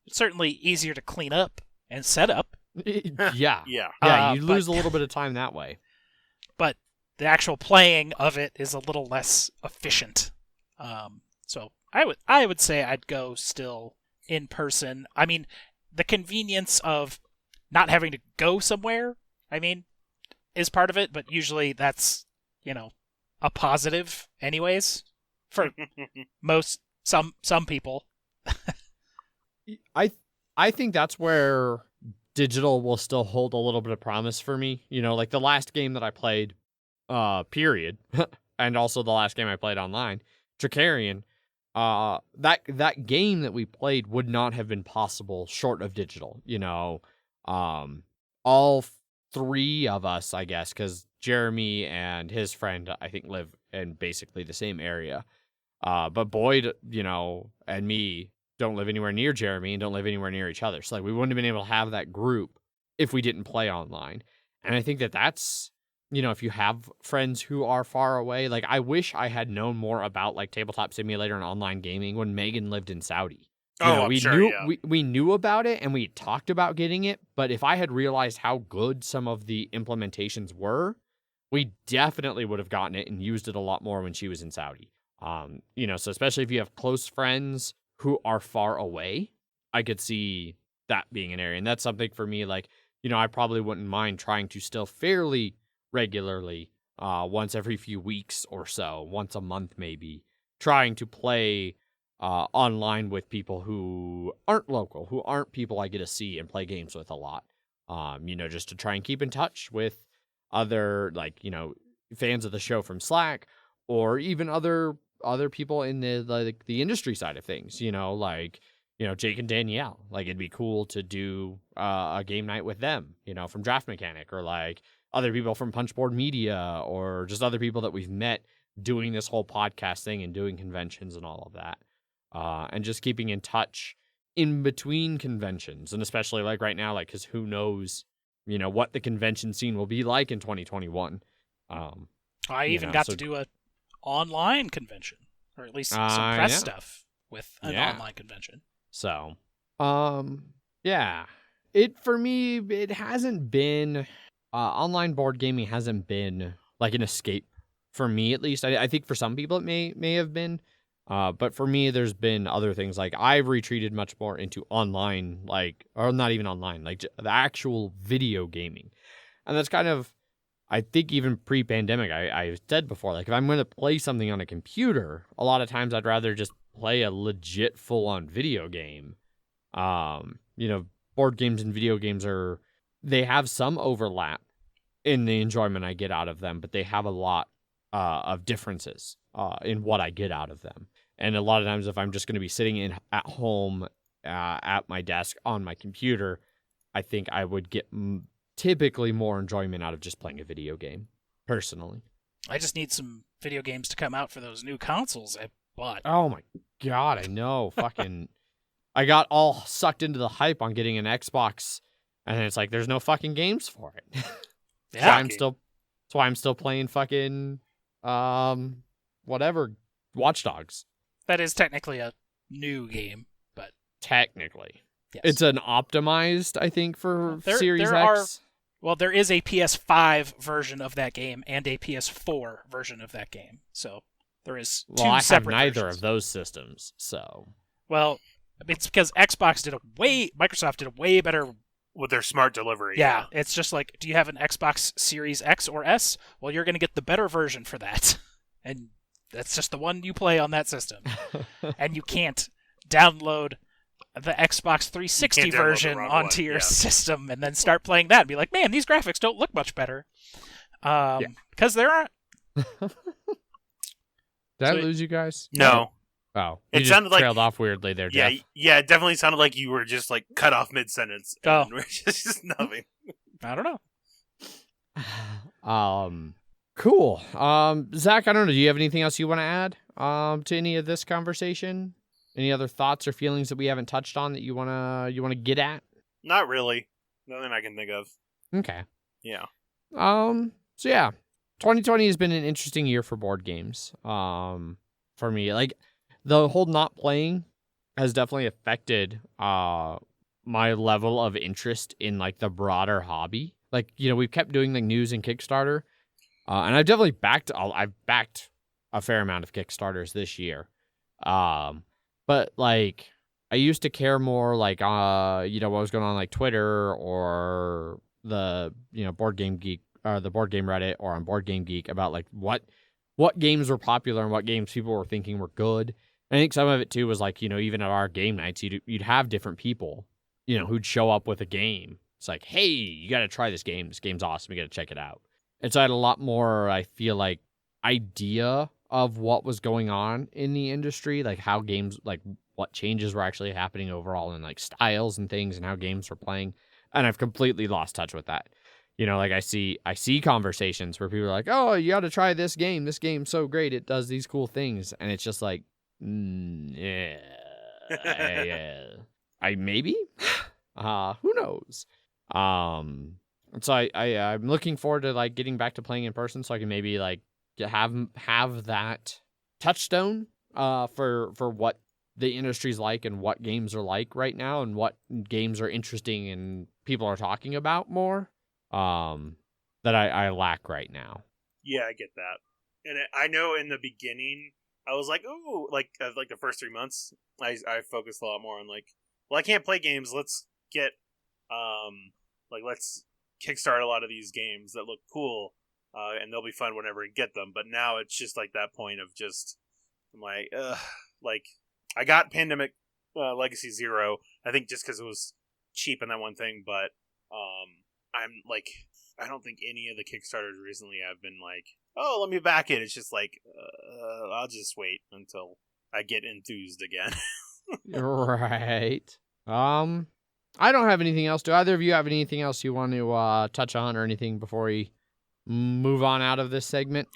It's certainly easier to clean up and set up.
Yeah.
Yeah.
You lose a little bit of time that way.
But the actual playing of it is a little less efficient. So I would say I'd go still in person. I mean, the convenience of not having to go somewhere, is part of it, but usually that's, a positive anyways for some people.
I think that's where digital will still hold a little bit of promise for me. You know, like the last game that I played, period, and also the last game I played online, Tricarion. That game that we played would not have been possible short of digital. You know, all three of us, I guess, because Jeremy and his friend, I think, live in basically the same area. But Boyd, you know, and me don't live anywhere near Jeremy and don't live anywhere near each other. So like we wouldn't have been able to have that group if we didn't play online. And I think that that's, you know, if you have friends who are far away, like I wish I had known more about like tabletop simulator and online gaming when Megan lived in Saudi. You know, we
sure,
knew
yeah.
we knew about it and we talked about getting it, but if I had realized how good some of the implementations were, we definitely would have gotten it and used it a lot more when she was in Saudi. You know, so especially if you have close friends who are far away, I could see that being an area. And that's something for me, like, you know, I probably wouldn't mind trying to still fairly regularly, once every few weeks or so, once a month maybe, trying to play online with people who aren't local, who aren't people I get to see and play games with a lot. You know, just to try and keep in touch with other, like, you know, fans of the show from Slack, or even other people in the industry side of things, you know, like, you know, Jake and Danielle. Like, it'd be cool to do a game night with them, you know, from Draft Mechanic, or like other people from Punchboard Media, or just other people that we've met doing this whole podcast thing and doing conventions and all of that. And just keeping in touch in between conventions, and especially like right now, like, because who knows, you know, what the convention scene will be like in 2021.
I even got to do a online convention, or at least some press stuff with an online convention.
So, yeah, for me, it hasn't been, online board gaming hasn't been like an escape for me, at least. I think for some people it may have been, but for me, there's been other things. Like, I've retreated much more into online, like, or not even online, like the actual video gaming. And that's kind of, I think even pre-pandemic, I said before, like, if I'm going to play something on a computer, a lot of times I'd rather just play a legit full-on video game. You know, board games and video games they have some overlap in the enjoyment I get out of them, but they have a lot of differences in what I get out of them. And a lot of times, if I'm just going to be sitting at home at my desk on my computer, I think I would get typically more enjoyment out of just playing a video game, personally.
I just need some video games to come out for those new consoles I bought.
Oh my god, I know. Fucking, I got all sucked into the hype on getting an Xbox, and it's like there's no fucking games for it.
Yeah,
that's why I'm still playing fucking whatever, Watch Dogs.
That is technically a new game, but
technically,
yes.
It's an optimized, I think, for Series X.
There is a PS5 version of that game and a PS4 version of that game. So there is two separate
I have neither
versions
of those systems, so.
Well, it's because Microsoft did a way better
with their smart delivery.
Yeah, it's just like, do you have an Xbox Series X or S? Well, you're going to get the better version for that. And that's just the one you play on that system. And you can't download the Xbox 360 version onto your system and then start playing that and be like, man, these graphics don't look much better. Because there aren't.
Did I lose you guys?
No.
Oh,
it
just
sounded like
trailed off weirdly there, Jeff.
Yeah, it definitely sounded like you were just like cut off mid-sentence.
Oh.
And we're just nothing.
I don't
know. Cool. Zach, I don't know. Do you have anything else you want to add to any of this conversation? Any other thoughts or feelings that we haven't touched on that you wanna get at?
Not really. Nothing I can think of.
Okay.
Yeah.
So yeah, 2020 has been an interesting year for board games. For me, like, the whole not playing has definitely affected my level of interest in like the broader hobby. Like, you know, we've kept doing like news and Kickstarter, and I've definitely backed a fair amount of Kickstarters this year. But like, I used to care more like you know, what was going on like Twitter or the, you know, Board Game Geek or the Board Game Reddit or on Board Game Geek about like what games were popular and what games people were thinking were good. And I think some of it too was like, you know, even at our game nights, you'd have different people who'd show up with a game. It's like, hey, you got to try this game. This game's awesome. You got to check it out. And so I had a lot more, I feel like, idea of what was going on in the industry, like how games, like what changes were actually happening overall in like styles and things and how games were playing. And I've completely lost touch with that. Like I see conversations where people are like, oh, you got to try this game. This game's so great. It does these cool things. And it's just like, yeah, I maybe, who knows? And so I'm looking forward to like getting back to playing in person so I can maybe like have that touchstone for what the industry's like and what games are like right now and what games are interesting and people are talking about more that I lack right now.
Yeah, I get that. And I know in the beginning I was like, oh, like the first 3 months I focused a lot more on like, well, I can't play games, let's get let's kickstart a lot of these games that look cool, and they'll be fun whenever we get them. But now it's just like that point of just, I'm like, like I got Pandemic Legacy Zero, I think just because it was cheap in that one thing, but I'm like, I don't think any of the Kickstarters recently have been like, oh, let me back it. It's just like, I'll just wait until I get enthused again.
Right. I don't have anything else. Do either of you have anything else you want to touch on or anything before we move on out of this segment?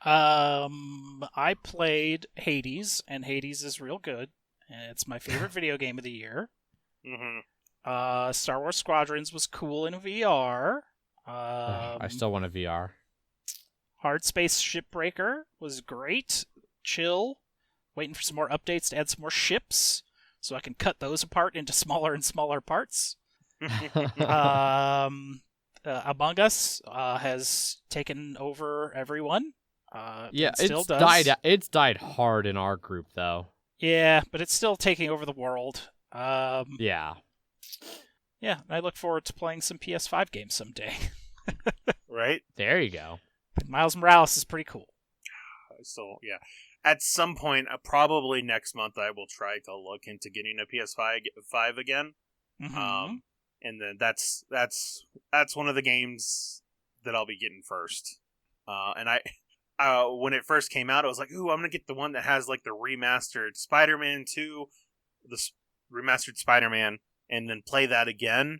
I played Hades, and Hades is real good. It's my favorite video game of the year.
Mm-hmm.
Star Wars Squadrons was cool in VR.
I still want a VR.
Hard Space Shipbreaker was great. Chill. Waiting for some more updates to add some more ships, so I can cut those apart into smaller and smaller parts. Among Us has taken over everyone.
Yeah,
it still does.
It's died hard in our group, though.
Yeah, but it's still taking over the world.
Yeah.
Yeah, I look forward to playing some PS5 games someday.
Right?
There you go.
Miles Morales is pretty cool.
So, yeah. At some point, probably next month, I will try to look into getting a PS5 again.
Mm-hmm.
And then that's one of the games that I'll be getting first. And when it first came out, I was like, ooh, I'm going to get the one that has like the remastered Spider-Man 2, the remastered Spider-Man, and then play that again.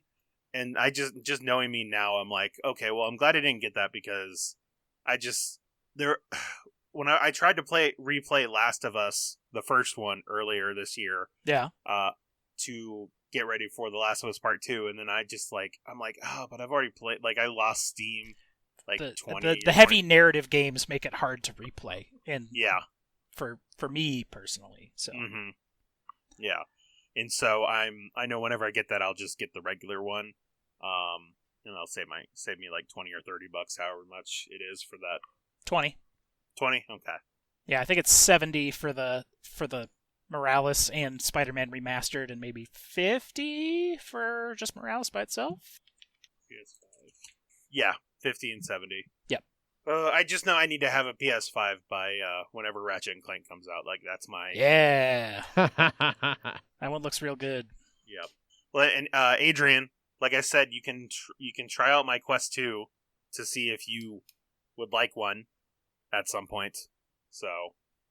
And I just knowing me now, I'm like, okay, well, I'm glad I didn't get that because when I tried to replay Last of Us, the first one, earlier this year,
yeah,
to get ready for The Last of Us Part 2, and then I'm like, oh, but I've already played, like, I lost Steam, like,
the heavy narrative games make it hard to replay, and
yeah,
for me personally, so
mm-hmm. Yeah, and so I know whenever I get that, I'll just get the regular one, and I'll save me like $20 or $30, however much it is for that.
20.
20? Okay.
Yeah, I think it's 70 for the Morales and Spider-Man remastered, and maybe 50 for just Morales by itself.
PS5. Yeah, 50 and 70.
Yep.
I just know I need to have a PS5 by whenever Ratchet and Clank comes out. Like, that's my...
Yeah. That one looks real good.
Yep. Well, and Adrian, like I said, you can try out my Quest 2 to see if you would like one at some point. So,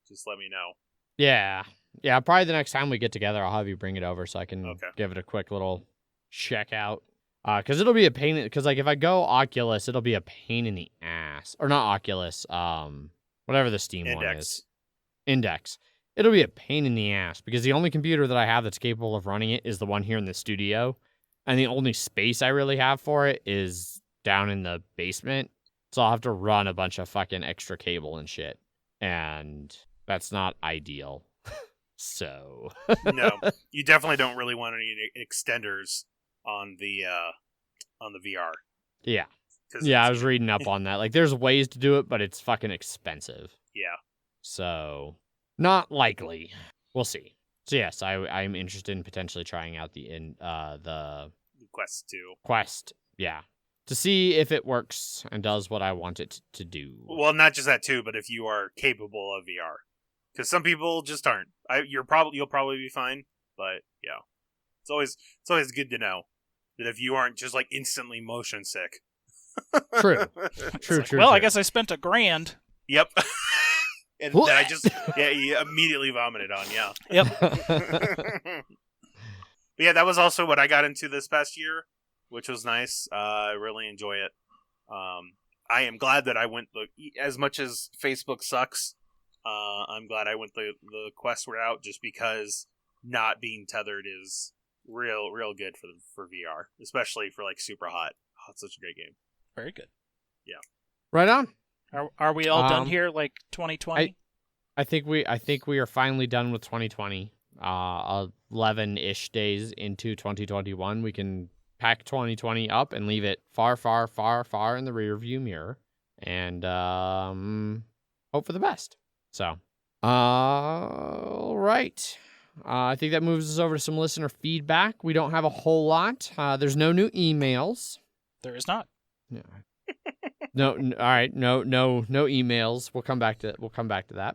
just let me know.
Yeah. Yeah, probably the next time we get together, I'll have you bring it over so I can give it a quick little check out. Because it'll be a pain, because like if I go Oculus, it'll be a pain in the ass. Or not Oculus, whatever the Steam one is. Index. It'll be a pain in the ass, because the only computer that I have that's capable of running it is the one here in the studio. And the only space I really have for it is down in the basement. So I'll have to run a bunch of fucking extra cable and shit. And that's not ideal. So.
No, you definitely don't really want any extenders on the VR.
Yeah. Yeah, I was reading up on that. Like, there's ways to do it, but it's fucking expensive.
Yeah.
So, not likely. We'll see. So yes, I'm interested in potentially trying out the
Quest 2.
Quest, yeah. To see if it works and does what I want it to do.
Well, not just that too, but if you are capable of VR. Because some people just aren't. You'll probably be fine, but yeah. It's always good to know that if you aren't just like instantly motion sick.
True.
Well, I guess I spent $1,000.
Yep. And then you immediately vomited on, yeah.
Yep.
But yeah, that was also what I got into this past year, which was nice. I really enjoy it. I am glad that I went as much as Facebook sucks. I'm glad I went the quest route just because not being tethered is real good for VR, especially for like super hot. Oh, it's such a great game.
Very good.
Yeah.
Right on.
Are we all done here? Like 2020?
I think we are finally done with 2020. 11-ish days into 2021, we can pack 2020 up and leave it far, far, far, far in the rearview mirror, and hope for the best. So, all right. I think that moves us over to some listener feedback. We don't have a whole lot. There's no new emails.
There is not.
Yeah. No. All right. No emails. We'll come back to that.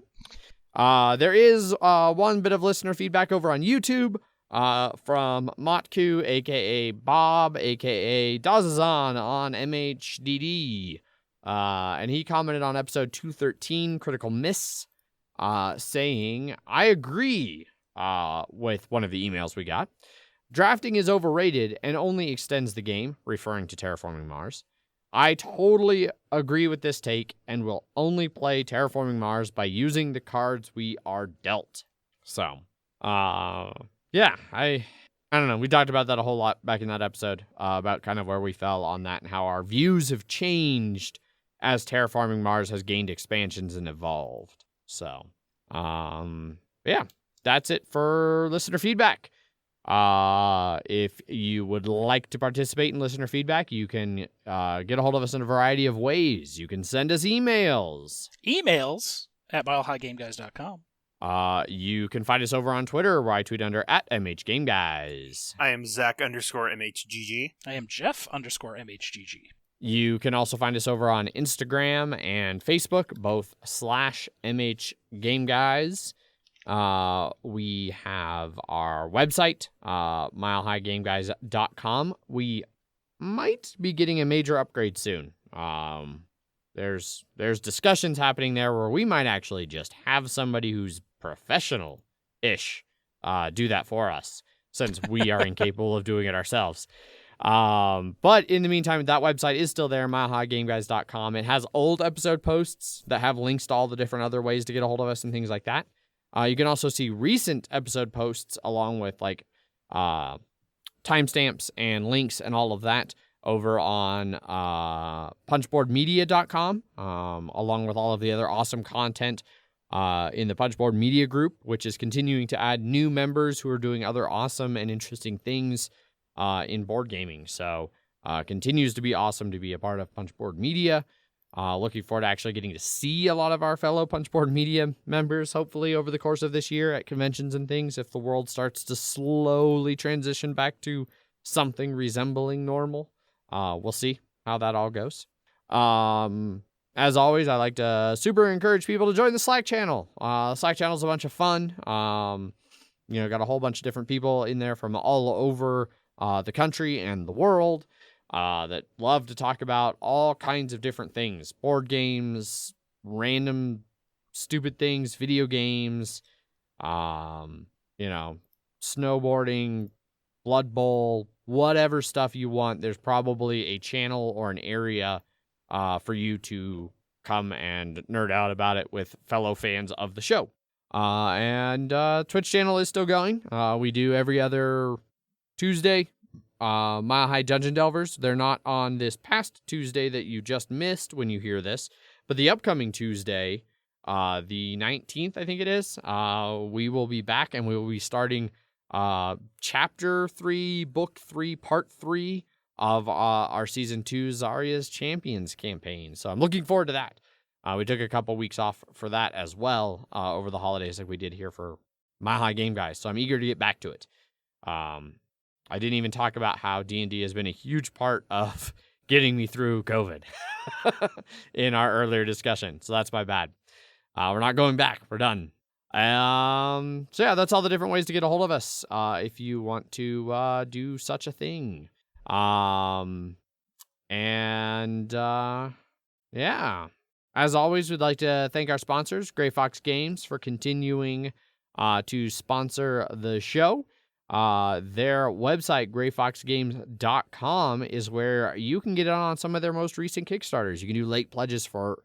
There is one bit of listener feedback over on YouTube from Motku, aka Bob, aka Dazazan on MHDD. And he commented on episode 213, Critical Miss, saying, I agree with one of the emails we got. Drafting is overrated and only extends the game, referring to Terraforming Mars. I totally agree with this take and will only play Terraforming Mars by using the cards we are dealt. So, yeah, I don't know. We talked about that a whole lot back in that episode, about kind of where we fell on that and how our views have changed as Terraforming Mars has gained expansions and evolved. So, yeah, that's it for listener feedback. If you would like to participate in listener feedback, you can get a hold of us in a variety of ways. You can send us emails.
Emails at milehighgameguys.com.
You can find us over on Twitter, where I tweet under @MHGameGuys.
I am Zach_MHGG.
I am Jeff_MHGG.
You can also find us over on Instagram and Facebook, both /MHGameGuys. We have our website, milehighgameguys.com. We might be getting a major upgrade soon. There's discussions happening there where we might actually just have somebody who's professional-ish do that for us, since we are incapable of doing it ourselves. But in the meantime, that website is still there, milehighgameguys.com. It has old episode posts that have links to all the different other ways to get a hold of us and things like that. You can also see recent episode posts along with like timestamps and links and all of that over on punchboardmedia.com, along with all of the other awesome content in the Punchboard Media group, which is continuing to add new members who are doing other awesome and interesting things in board gaming. So continues to be awesome to be a part of Punchboard Media. Looking forward to actually getting to see a lot of our fellow Punchboard Media members, hopefully over the course of this year at conventions and things, if the world starts to slowly transition back to something resembling normal. We'll see how that all goes. As always, I like to super encourage people to join the Slack channel. Slack channel is a bunch of fun. Got a whole bunch of different people in there from all over the country and the world. That love to talk about all kinds of different things. Board games, random stupid things, video games, snowboarding, Blood Bowl, whatever stuff you want. There's probably a channel or an area for you to come and nerd out about it with fellow fans of the show. And Twitch channel is still going. We do every other Tuesday. Mile High Dungeon Delvers. They're not on this past Tuesday that you just missed when you hear this, but the upcoming Tuesday, the 19th, I think it is, we will be back and we will be starting Chapter 3, Book 3, Part 3 of our Season 2 Zarya's Champions campaign. So I'm looking forward to that. We took a couple weeks off for that as well over the holidays like we did here for Mile High Game Guys, so I'm eager to get back to it. I didn't even talk about how D&D has been a huge part of getting me through COVID in our earlier discussion. So that's my bad. We're not going back. We're done. So yeah, that's all the different ways to get a hold of us if you want to do such a thing. Yeah. As always, we'd like to thank our sponsors, Gray Fox Games, for continuing to sponsor the show. Their website, grayfoxgames.com, is where you can get on some of their most recent Kickstarters. You can do late pledges for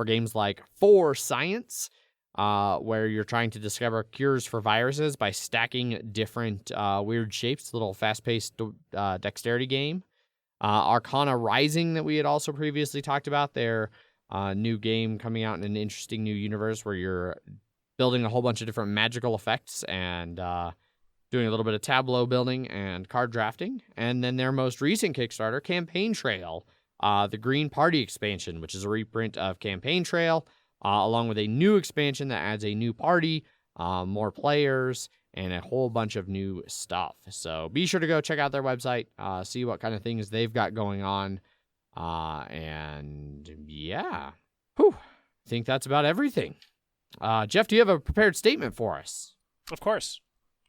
games like For Science, where you're trying to discover cures for viruses by stacking different weird shapes, little fast-paced dexterity game. Arcana Rising, that we had also previously talked about, their new game coming out in an interesting new universe where you're building a whole bunch of different magical effects and doing a little bit of tableau building and card drafting. And then their most recent Kickstarter, Campaign Trail, the Green Party expansion, which is a reprint of Campaign Trail, along with a new expansion that adds a new party, more players, and a whole bunch of new stuff. So be sure to go check out their website, see what kind of things they've got going on. And yeah, I think that's about everything. Jeff, do you have a prepared statement for us?
Of course.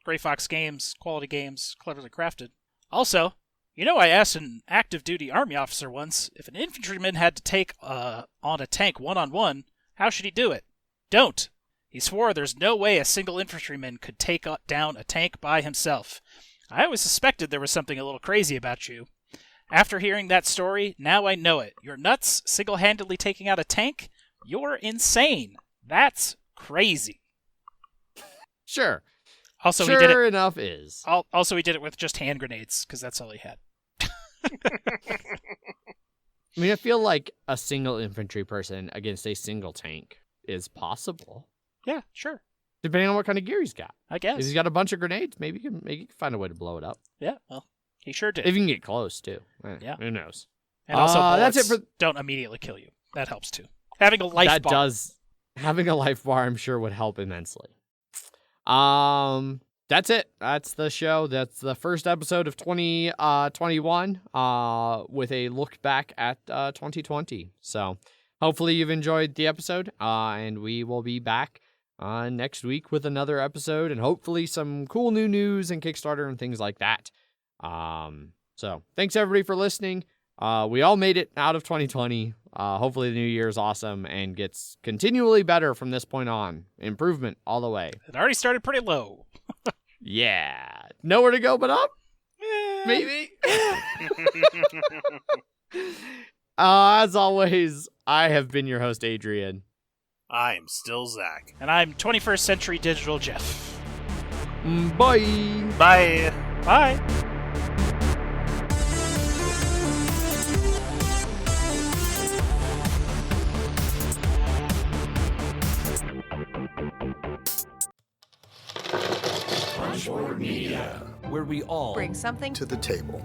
Gray Fox Games, quality games, cleverly crafted. Also, I asked an active duty army officer once if an infantryman had to take on a tank one-on-one, how should he do it? Don't. He swore there's no way a single infantryman could take down a tank by himself. I always suspected there was something a little crazy about you. After hearing that story, now I know it. You're nuts, single-handedly taking out a tank? You're insane. That's crazy.
Sure.
Also,
sure
he did it.
Enough is.
Also, he did it with just hand grenades, because that's all he had.
I mean, I feel like a single infantry person against a single tank is possible.
Yeah, sure.
Depending on what kind of gear he's got.
I guess.
If he's got a bunch of grenades, maybe he can find a way to blow it up.
Yeah, well, he sure did.
If you can get close, too.
Yeah.
Who knows?
And also, bullets
that's it for...
don't immediately kill you. That helps, too. Having a life bar.
Having a life bar, I'm sure, would help immensely. That's it. That's the show. That's the first episode of 2021 with a look back at 2020. So hopefully you've enjoyed the episode, and we will be back next week with another episode and hopefully some cool new news and Kickstarter and things like that. So thanks everybody for listening. We all made it out of 2020. Hopefully the new year is awesome and gets continually better from this point on. Improvement all the way.
It already started pretty low.
Yeah. Nowhere to go but up? Maybe. As always, I have been your host, Adrian.
I am still Zach.
And I'm 21st Century Digital Jeff.
Bye.
Bye.
Bye.
Punchboard Media, where we all
bring something
to the table.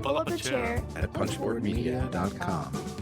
pull up a chair
at punchboardmedia.com.